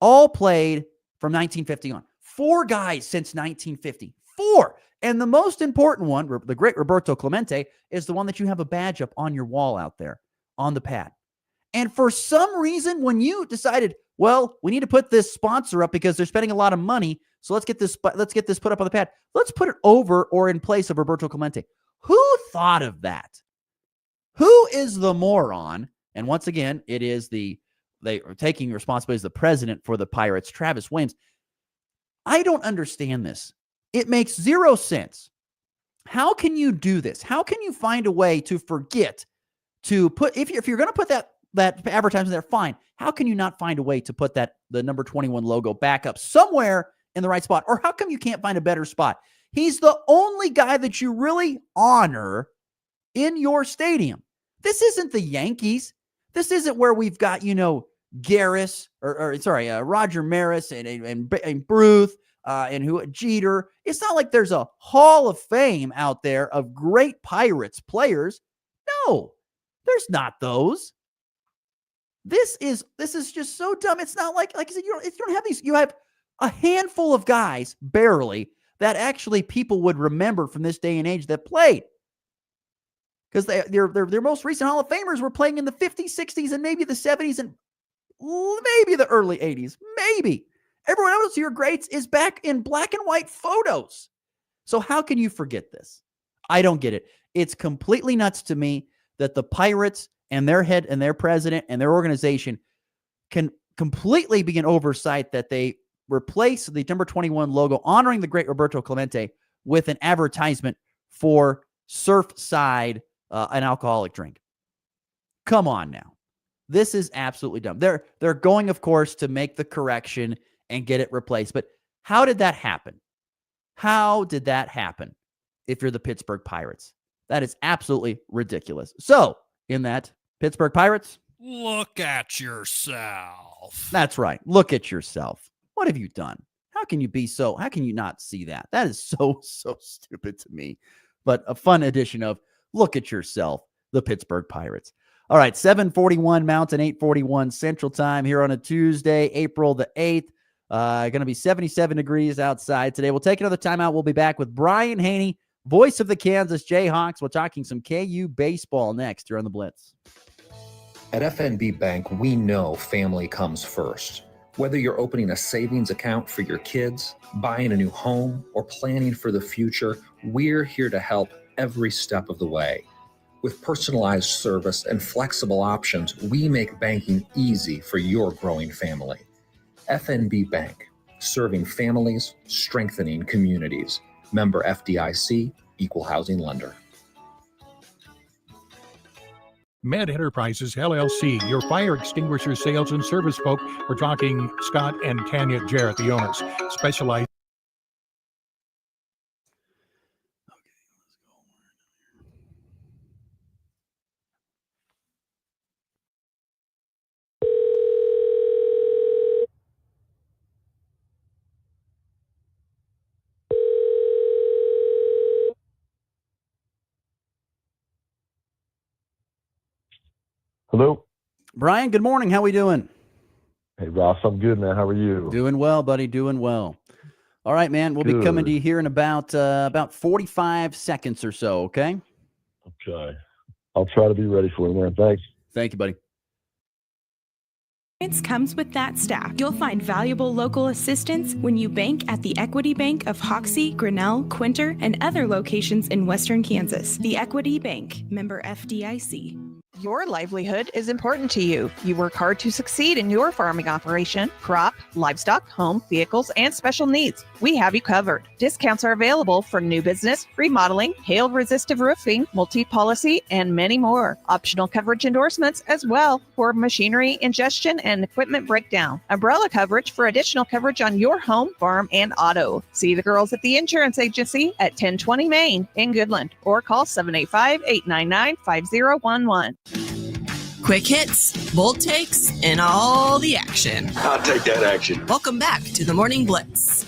all played from 1950 on. 4 guys since 1950. 4. And the most important one, the great Roberto Clemente, is the one that you have a badge up on your wall out there on the pad. And for some reason, when you decided, well, we need to put this sponsor up because they're spending a lot of money, so let's get this put up on the pad. Let's put it over or in place of Roberto Clemente. Who thought of that? Who is the moron? And once again, they are taking responsibility as the president for the Pirates, Travis Williams. I don't understand this. It makes 0 sense. How can you do this? How can you find a way to forget to put, if you're going to put that advertisement there, fine. How can you not find a way to put the number 21 logo back up somewhere in the right spot? Or how come you can't find a better spot? He's the only guy that you really honor in your stadium. This isn't the Yankees. This isn't where we've got, Garris Roger Maris and Bruth and Jeter. It's not like there's a Hall of Fame out there of great Pirates players. No, there's not those. This is just so dumb. It's not like I said, you don't have these. You have a handful of guys, barely, that actually people would remember from this day and age that played. Because their most recent Hall of Famers were playing in the 50s, 60s, and maybe the 70s, and maybe the early 80s. Maybe. Everyone else, your greats, is back in black and white photos. So how can you forget this? I don't get it. It's completely nuts to me that the Pirates and their head and their president and their organization can completely be an oversight that they replace the number 21 logo honoring the great Roberto Clemente with an advertisement for Surfside, an alcoholic drink. Come on now. This is absolutely dumb. They're going, of course, to make the correction and get it replaced. But how did that happen? How did that happen if you're the Pittsburgh Pirates? That is absolutely ridiculous. So, in that, Pittsburgh Pirates, look at yourself. That's right. Look at yourself. What have you done? How can you not see that? That is so stupid to me. But a fun edition of Look at Yourself, the Pittsburgh Pirates. All right, 7:41 Mountain, 8:41 Central Time here on a Tuesday, April the 8th. Going to be 77 degrees outside today. We'll take another timeout. We'll be back with Brian Haney, voice of the Kansas Jayhawks. We're talking some KU baseball next here on the Blitz. At FNB Bank, we know family comes first. Whether you're opening a savings account for your kids, buying a new home, or planning for the future, we're here to help every step of the way. With personalized service and flexible options, we make banking easy for your growing family. FNB Bank, serving families, strengthening communities. Member FDIC, Equal Housing Lender. Med Enterprises, LLC, your fire extinguisher sales and service folk. We're talking Scott and Tanya Jarrett, the owners. Specialized. Hello. Brian, good morning. How we doing? Hey, Ross, I'm good, man. How are you? Doing well, buddy. Doing well. All right, man. We'll be coming to you here in about 45 seconds or so, okay? Okay. I'll try to be ready for you, man. Thanks. Thank you, buddy. Experience comes with that staff. You'll find valuable local assistance when you bank at the Equity Bank of Hoxie, Grinnell, Quinter, and other locations in Western Kansas. The Equity Bank, member FDIC. Your livelihood is important to you. You work hard to succeed in your farming operation, crop, livestock, home, vehicles, and special needs. We have you covered. Discounts are available for new business, remodeling, hail-resistive roofing, multi-policy, and many more. Optional coverage endorsements as well for machinery ingestion and equipment breakdown. Umbrella coverage for additional coverage on your home, farm, and auto. See the girls at the insurance agency at 1020 Main in Goodland or call 785-899-5011. Quick hits, bold takes, and all the action. I'll take that action. Welcome back to the Morning Blitz.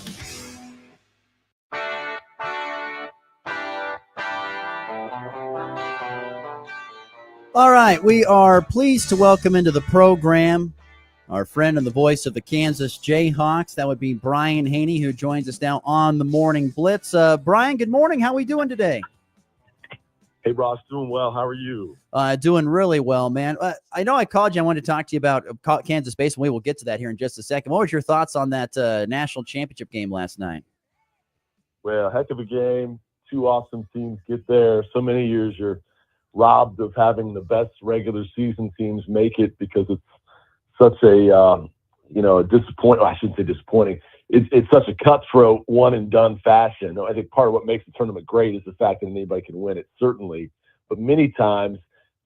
All right, we are pleased to welcome into the program our friend and the voice of the Kansas Jayhawks. That would be Brian Haney, who joins us now on the Morning Blitz. Brian, good morning. How are we doing today? Hey, Ross, doing well. How are you? Doing really well, man. I know I called you. I wanted to talk to you about Kansas baseball. We will get to that here in just a second. What was your thoughts on that national championship game last night? Well, heck of a game. Two awesome teams get there. So many years you're robbed of having the best regular season teams make it because it's such a, disappointing. I shouldn't say disappointing. It's such a cutthroat, one-and-done fashion. I think part of what makes the tournament great is the fact that anybody can win it, certainly. But many times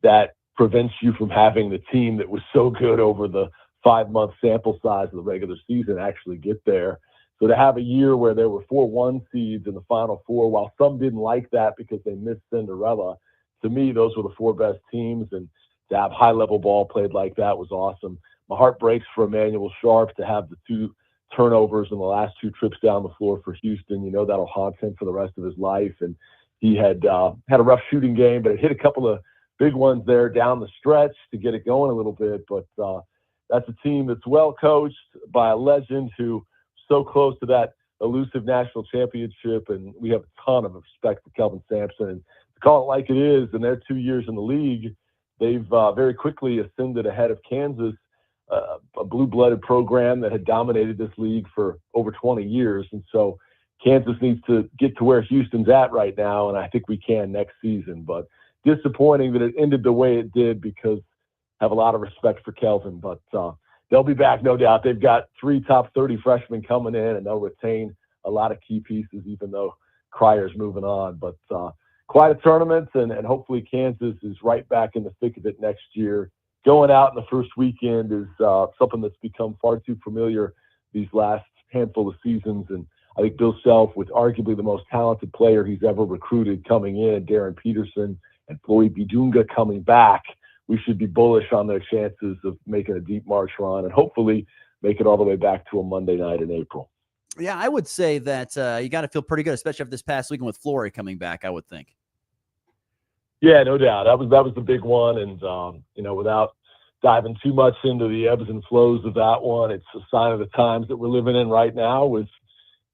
that prevents you from having the team that was so good over the 5-month sample size of the regular season actually get there. So to have a year where there were 4 1 seeds in the Final Four, while some didn't like that because they missed Cinderella, to me, those were the 4 best teams. And to have high-level ball played like that was awesome. My heart breaks for Emmanuel Sharp to have the 2 turnovers in the last 2 trips down the floor for Houston. That'll haunt him for the rest of his life. And he had a rough shooting game, but it hit a couple of big ones there down the stretch to get it going a little bit. But that's a team that's well coached by a legend who so close to that elusive national championship. And we have a ton of respect for Kelvin Sampson. And to call it like it is, in their 2 years in the league, they've very quickly ascended ahead of Kansas, a blue-blooded program that had dominated this league for over 20 years. And so Kansas needs to get to where Houston's at right now, and I think we can next season. But disappointing that it ended the way it did because I have a lot of respect for Kelvin. But they'll be back, no doubt. They've got 3 top 30 freshmen coming in, and they'll retain a lot of key pieces, even though Cryer's moving on. But quite a tournament, and hopefully Kansas is right back in the thick of it next year. Going out in the first weekend is something that's become far too familiar these last handful of seasons. And I think Bill Self, with arguably the most talented player he's ever recruited coming in, Darren Peterson, and Floyd Bidunga coming back, we should be bullish on their chances of making a deep March run and hopefully make it all the way back to a Monday night in April. Yeah, I would say that you got to feel pretty good, especially after this past weekend with Flory coming back, I would think. Yeah, no doubt. That was the big one. And, without diving too much into the ebbs and flows of that one, it's a sign of the times that we're living in right now with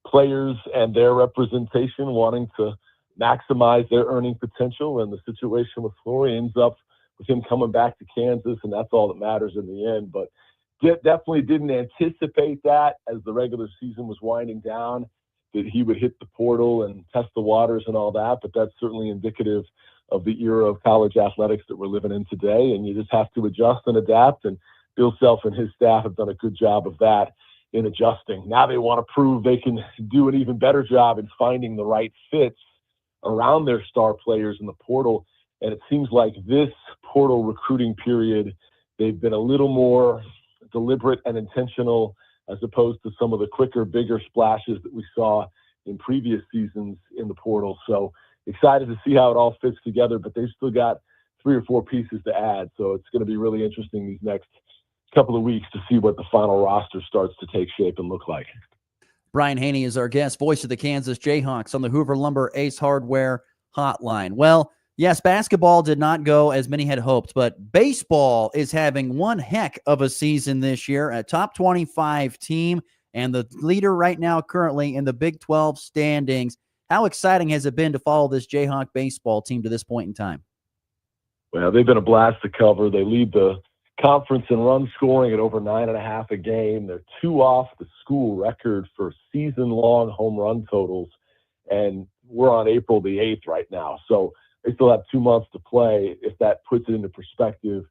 players and their representation wanting to maximize their earning potential. And the situation with Flory ends up with him coming back to Kansas, and that's all that matters in the end. But definitely didn't anticipate that as the regular season was winding down, that he would hit the portal and test the waters and all that. But that's certainly indicative of the era of college athletics that we're living in today. And you just have to adjust and adapt. And Bill Self and his staff have done a good job of that in adjusting. Now they want to prove they can do an even better job in finding the right fits around their star players in the portal. And it seems like this portal recruiting period, they've been a little more deliberate and intentional as opposed to some of the quicker, bigger splashes that we saw in previous seasons in the portal. So excited to see how it all fits together, but they've still got 3 or 4 pieces to add. So it's going to be really interesting these next couple of weeks to see what the final roster starts to take shape and look like. Brian Haney is our guest, voice of the Kansas Jayhawks on the Hoover Lumber Ace Hardware hotline. Well, yes, basketball did not go as many had hoped, but baseball is having one heck of a season this year, a top 25 team, and the leader right now currently in the Big 12 standings. How exciting has it been to follow this Jayhawk baseball team to this point in time? Well, they've been a blast to cover. They lead the conference in run scoring at over 9.5 a game. They're 2 off the school record for season-long home run totals, and we're on April the 8th right now. So they still have 2 months to play. If that puts it into perspective,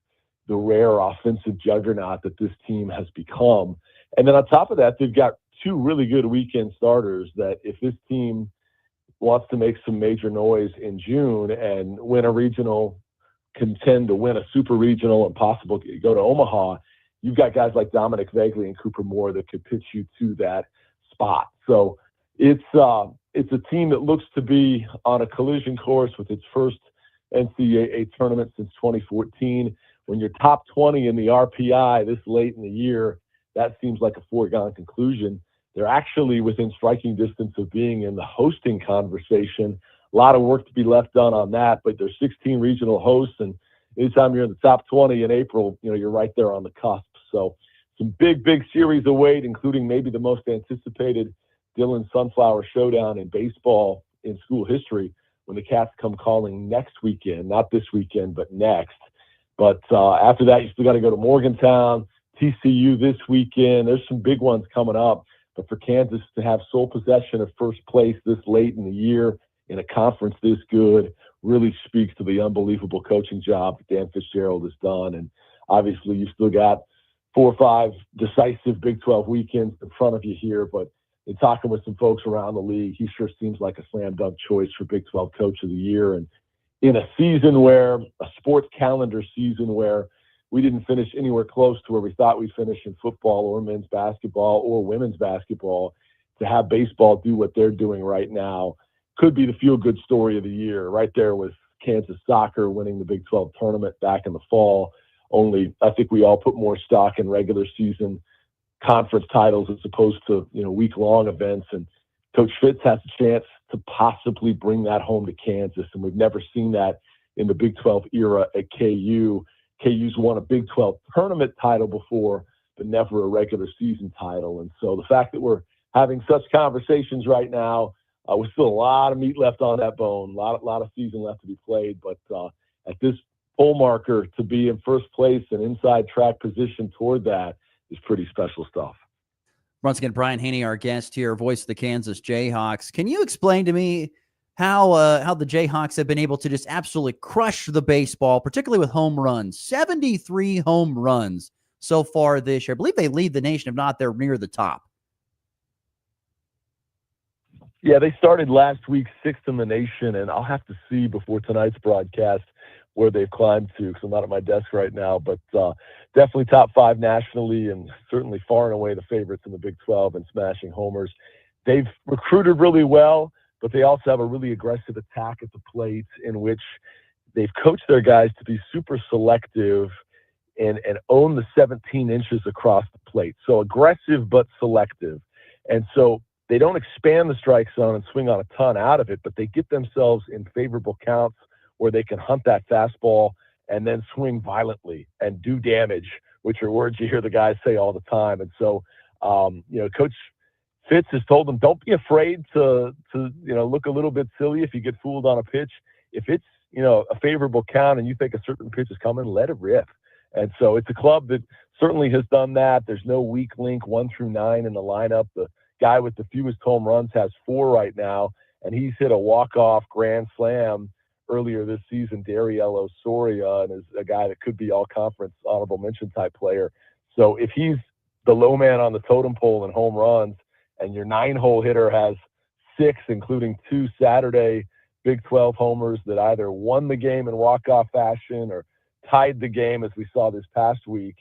the rare offensive juggernaut that this team has become. And then on top of that, they've got 2 really good weekend starters that if this team wants to make some major noise in June and win a regional, contend to win a super regional and possibly go to Omaha, you've got guys like Dominic Vegley and Cooper Moore that could pitch you to that spot. So it's a team that looks to be on a collision course with its first NCAA tournament since 2014. When you're top 20 in the RPI this late in the year, that seems like a foregone conclusion. They're actually within striking distance of being in the hosting conversation. A lot of work to be left done on that, but there's 16 regional hosts, and anytime you're in the top 20 in April, you're right there on the cusp. So some big series await, including maybe the most anticipated Dillon Sunflower Showdown in baseball in school history when the Cats come calling next weekend, not this weekend, but next. But after that, you still got to go to Morgantown, TCU this weekend. There's some big ones coming up. But for Kansas to have sole possession of first place this late in the year in a conference this good really speaks to the unbelievable coaching job that Dan Fitzgerald has done. And obviously you've still got 4 or 5 decisive Big 12 weekends in front of you here. But in talking with some folks around the league, he sure seems like a slam dunk choice for Big 12 Coach of the Year. And in a season where, a sports calendar season where we didn't finish anywhere close to where we thought we'd finish in football or men's basketball or women's basketball, to have baseball do what they're doing right now could be the feel-good story of the year, right there with Kansas soccer winning the Big 12 tournament back in the fall. Only I think we all put more stock in regular season conference titles as opposed to week-long events. And Coach Fitz has a chance to possibly bring that home to Kansas, and we've never seen that in the Big 12 era at KU. KU's won a Big 12 tournament title before, but never a regular season title. And so the fact that we're having such conversations right now, with still a lot of meat left on that bone, a lot of season left to be played. But at this pole marker, to be in first place and inside track position toward that is pretty special stuff. Once again, Brian Haney, our guest here, voice of the Kansas Jayhawks. Can you explain to me how the Jayhawks have been able to just absolutely crush the baseball, particularly with home runs? 73 home runs so far this year. I believe they lead the nation, if not they're near the top. Yeah, they started last week 6th in the nation, and I'll have to see before tonight's broadcast where they've climbed to, because I'm not at my desk right now, but definitely top 5 nationally, and certainly far and away the favorites in the Big 12 and smashing homers. They've recruited really well, but they also have a really aggressive attack at the plate in which they've coached their guys to be super selective and own the 17 inches across the plate. So aggressive but selective. And so they don't expand the strike zone and swing on a ton out of it, but they get themselves in favorable counts where they can hunt that fastball and then swing violently and do damage, which are words you hear the guys say all the time. And so, Coach Fitz has told them, don't be afraid to look a little bit silly if you get fooled on a pitch. If it's, a favorable count and you think a certain pitch is coming, let it rip. And so it's a club that certainly has done that. There's no weak link 1 through 9 in the lineup. The guy with the fewest home runs has 4 right now, and he's hit a walk-off grand slam earlier this season, Dariel Osorio, and is a guy that could be all-conference honorable mention type player. So if he's the low man on the totem pole in home runs, and your 9-hole hitter has 6, including 2 Saturday Big 12 homers that either won the game in walk-off fashion or tied the game as we saw this past week,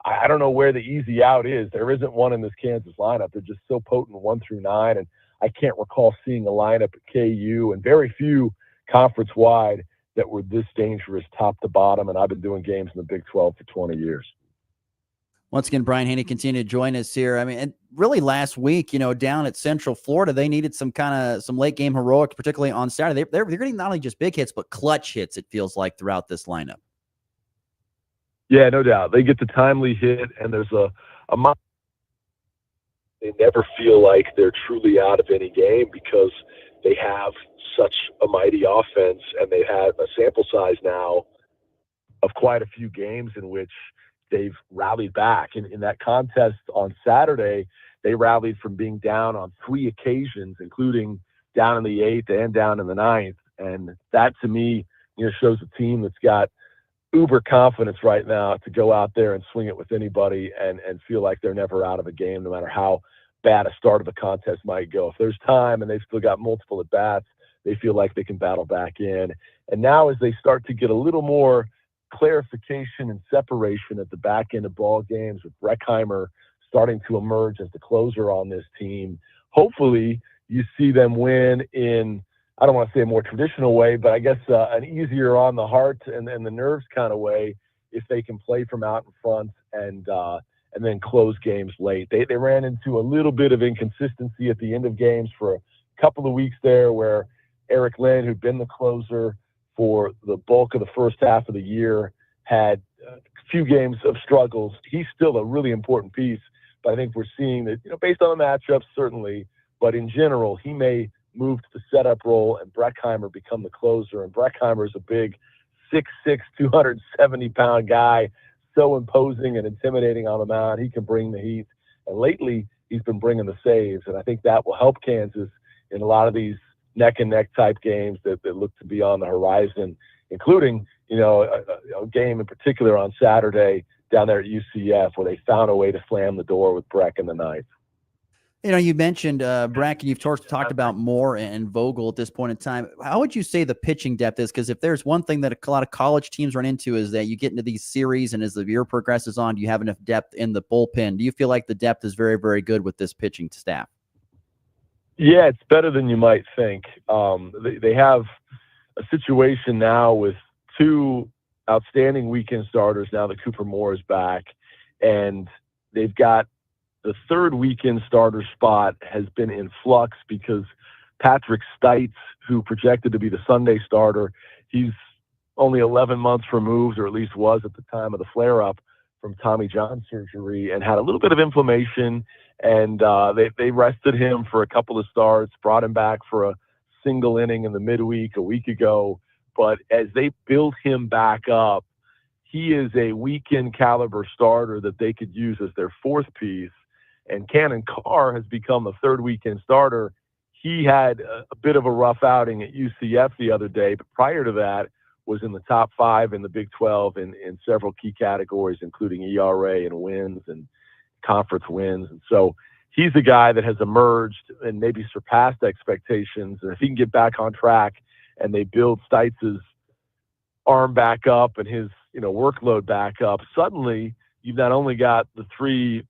I don't know where the easy out is. There isn't one in this Kansas lineup. They're just so potent 1 through 9, and I can't recall seeing a lineup at KU and very few conference-wide that were this dangerous top to bottom, and I've been doing games in the Big 12 for 20 years. Once again, Brian Haney continued to join us here. I mean, and really last week, down at Central Florida, they needed some late game heroics, particularly on Saturday. They're getting not only just big hits, but clutch hits, it feels like, throughout this lineup. Yeah, no doubt. They get the timely hit, and there's a they never feel like they're truly out of any game because they have such a mighty offense, and they have a sample size now of quite a few games in which they've rallied back. In that contest on Saturday, they rallied from being down on 3 occasions, including down in the 8th and down in the 9th. And that, to me, shows a team that's got uber confidence right now to go out there and swing it with anybody and feel like they're never out of a game, no matter how bad a start of the contest might go. If there's time and they've still got multiple at-bats, they feel like they can battle back in. And now as they start to get a little more clarification and separation at the back end of ball games, with Breckheimer starting to emerge as the closer on this team, hopefully you see them win in, I don't want to say a more traditional way, but I guess an easier on the heart and the nerves kind of way, if they can play from out in front and then close games late. They ran into a little bit of inconsistency at the end of games for a couple of weeks there, where Eric Lynn, who'd been the closer for the bulk of the first half of the year, had a few games of struggles. He's still a really important piece, but I think we're seeing that, based on the matchups, certainly, but in general, he may move to the setup role and Breckheimer become the closer. And Breckheimer is a big 6'6", 270-pound guy, so imposing and intimidating on the mound. He can bring the heat. And lately, he's been bringing the saves, and I think that will help Kansas in a lot of these neck-and-neck type games that look to be on the horizon, including, a game in particular on Saturday down there at UCF where they found a way to slam the door with Breck in the 9th. You mentioned Brack, and you've talked about Moore and Vogel at this point in time. How would you say the pitching depth is? Because if there's one thing that a lot of college teams run into is that you get into these series, and as the year progresses on, do you have enough depth in the bullpen? Do you feel like the depth is very, very good with this pitching staff? Yeah, it's better than you might think. They have a situation now with 2 outstanding weekend starters now that Cooper Moore is back, and they've got the 3rd weekend starter spot has been in flux because Patrick Stites, who projected to be the Sunday starter, he's only 11 months removed, or at least was at the time of the flare-up, from Tommy John surgery, and had a little bit of inflammation. And they rested him for a couple of starts, brought him back for a single inning in the midweek a week ago. But as they built him back up, he is a weekend caliber starter that they could use as their 4th piece. And Cannon Carr has become the 3rd weekend starter. He had a bit of a rough outing at UCF the other day, but prior to that was in the top 5 in the Big 12 in several key categories, including ERA and wins and conference wins. And so he's a guy that has emerged and maybe surpassed expectations. And if he can get back on track and they build Stites' arm back up and his workload back up, suddenly you've not only got the 3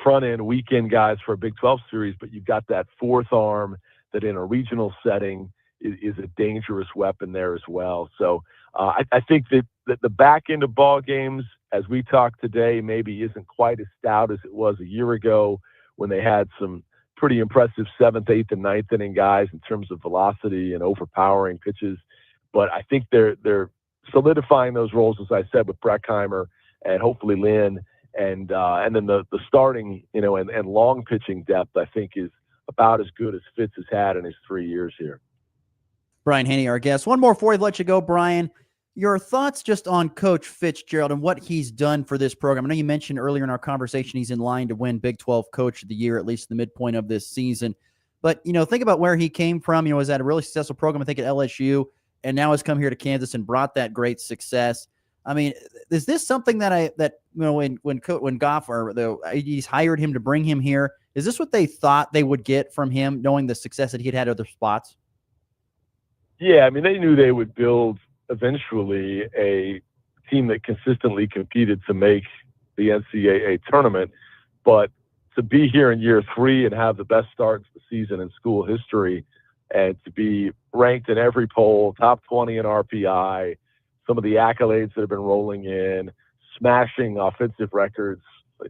front-end weekend guys for a Big 12 series, but you've got that 4th arm that in a regional setting is a dangerous weapon there as well. So I think that the back end of ball games, as we talk today, maybe isn't quite as stout as it was a year ago when they had some pretty impressive 7th, 8th, and 9th inning guys in terms of velocity and overpowering pitches. But I think they're solidifying those roles, as I said, with Breckheimer and hopefully Lynn, and then the starting, and long pitching depth, I think, is about as good as Fitz has had in his 3 years here. Brian Haney, our guest. One more before we let you go, Brian. Your thoughts just on Coach Fitzgerald and what he's done for this program. I know you mentioned earlier in our conversation he's in line to win Big 12 Coach of the Year, at least the midpoint of this season. But, think about where he came from. Was at a really successful program, I think, at LSU, and now has come here to Kansas and brought that great success. I mean, is this something that when Goff or the ADs hired him to bring him here, is this what they thought they would get from him, knowing the success that he had other spots? Yeah, I mean, they knew they would build eventually a team that consistently competed to make the NCAA tournament, but to be here in year 3 and have the best start to the season in school history, and to be ranked in every poll, top 20 in RPI, some of the accolades that have been rolling in, smashing offensive records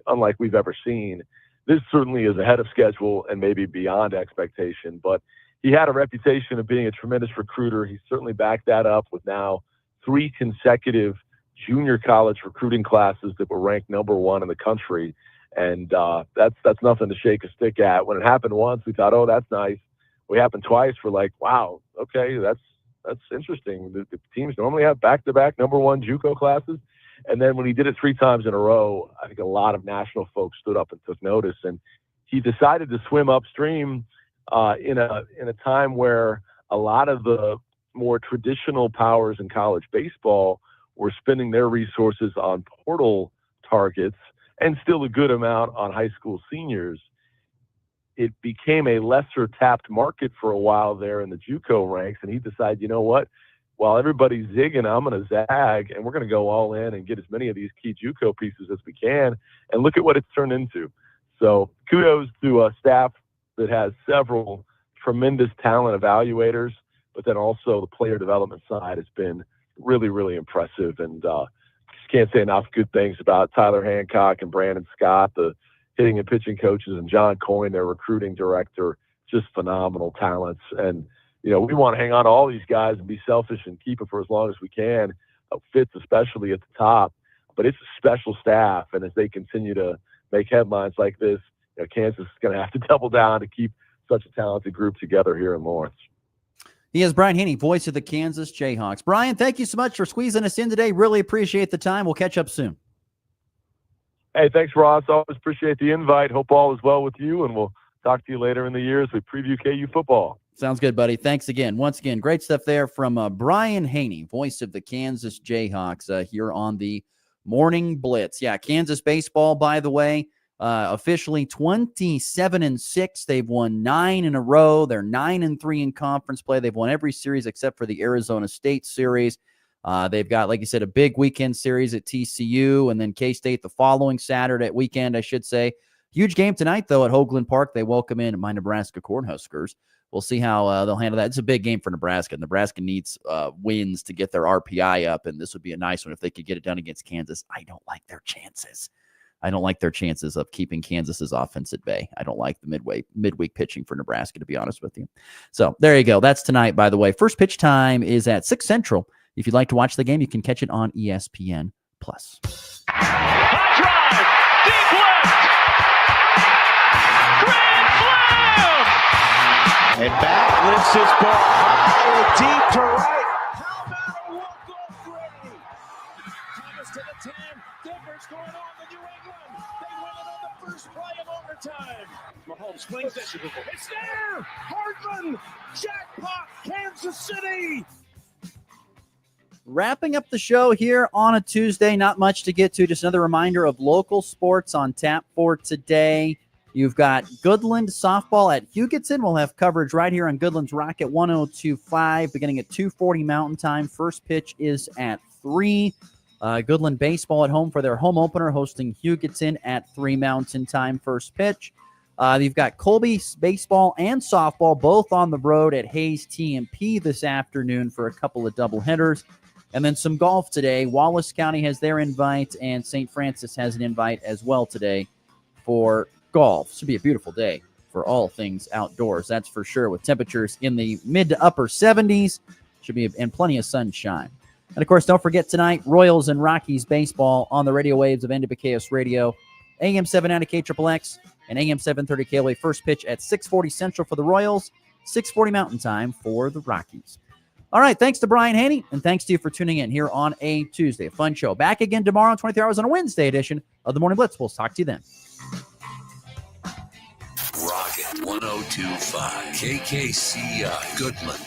unlike we've ever seen. This certainly is ahead of schedule and maybe beyond expectation, but he had a reputation of being a tremendous recruiter. He's certainly backed that up with now 3 consecutive junior college recruiting classes that were ranked number 1 in the country. And that's nothing to shake a stick at. When it happened once, we thought, oh, that's nice. When it happened twice, we're like, wow, okay, that's interesting. The teams normally have back-to-back number 1 JUCO classes. And then when he did it 3 times in a row, I think a lot of national folks stood up and took notice. And he decided to swim upstream in a time where a lot of the more traditional powers in college baseball were spending their resources on portal targets and still a good amount on high school seniors. It became a lesser tapped market for a while there in the JUCO ranks, and he decided, you know what? While everybody's zigging, I'm going to zag, and we're going to go all in and get as many of these key JUCO pieces as we can, and look at what it's turned into. So kudos to a staff that has several tremendous talent evaluators, but then also the player development side has been really, really impressive. And just can't say enough good things about Tyler Hancock and Brandon Scott, the hitting and pitching coaches, and John Coyne, their recruiting director, just phenomenal talents. And, we want to hang on to all these guys and be selfish and keep it for as long as we can. Fitz especially at the top, but it's a special staff. And as they continue to make headlines like this, Kansas is going to have to double down to keep such a talented group together here in Lawrence. He is Brian Haney, voice of the Kansas Jayhawks. Brian, thank you so much for squeezing us in today. Really appreciate the time. We'll catch up soon. Hey, thanks, Ross. Always appreciate the invite. Hope all is well with you, and we'll talk to you later in the year as we preview KU football. Sounds good, buddy. Thanks again. Once again, great stuff there from Brian Haney, voice of the Kansas Jayhawks here on the Morning Blitz. Yeah, Kansas baseball, by the way, officially 27-6. They've won 9 in a row. They're 9-3 in conference play. They've won every series except for the Arizona State series. They've got, like you said, a big weekend series at TCU, and then K-State the following Saturday weekend, I should say. Huge game tonight, though, at Hoagland Park. They welcome in my Nebraska Cornhuskers. We'll see how they'll handle that. It's a big game for Nebraska. Nebraska needs wins to get their RPI up, and this would be a nice one if they could get it done against Kansas. I don't like their chances. Of keeping Kansas's offense at bay. I don't like the midweek pitching for Nebraska, to be honest with you. So there you go. That's tonight, by the way. First pitch time is at 6 Central. If you'd like to watch the game, you can catch it on ESPN+. High drive, deep left, grand slam! And back lifts his ball high and deep to right. How about a walk-off three? Thomas to the 10. Denver's going on to New England. They win it on the first play of overtime. Mahomes swings it. It's there! Hardman! Jackpot! Kansas City! Wrapping up the show here on a Tuesday. Not much to get to. Just another reminder of local sports on tap for today. You've got Goodland softball at Hugetson. We'll have coverage right here on Goodland's Rocket 102.5 beginning at 2:40 Mountain Time. First pitch is at 3. Goodland baseball at home for their home opener, hosting Hugetson at 3 Mountain Time. First pitch. You've got Colby baseball and softball both on the road at Hayes TMP this afternoon for a couple of doubleheaders. And then some golf today. Wallace County has their invite, and St. Francis has an invite as well today for golf. Should be a beautiful day for all things outdoors. That's for sure, with temperatures in the mid to upper 70s. Should be and plenty of sunshine. And, of course, don't forget tonight, Royals and Rockies baseball on the radio waves of NWKS Radio, AM 790 KXXX and AM 730 KLA. First pitch at 6:40 Central for the Royals, 6:40 Mountain Time for the Rockies. All right, thanks to Brian Haney, and thanks to you for tuning in here on a Tuesday. A fun show. Back again tomorrow, 23 hours on a Wednesday edition of the Morning Blitz. We'll talk to you then. Rocket 102.5 KKCI Goodman.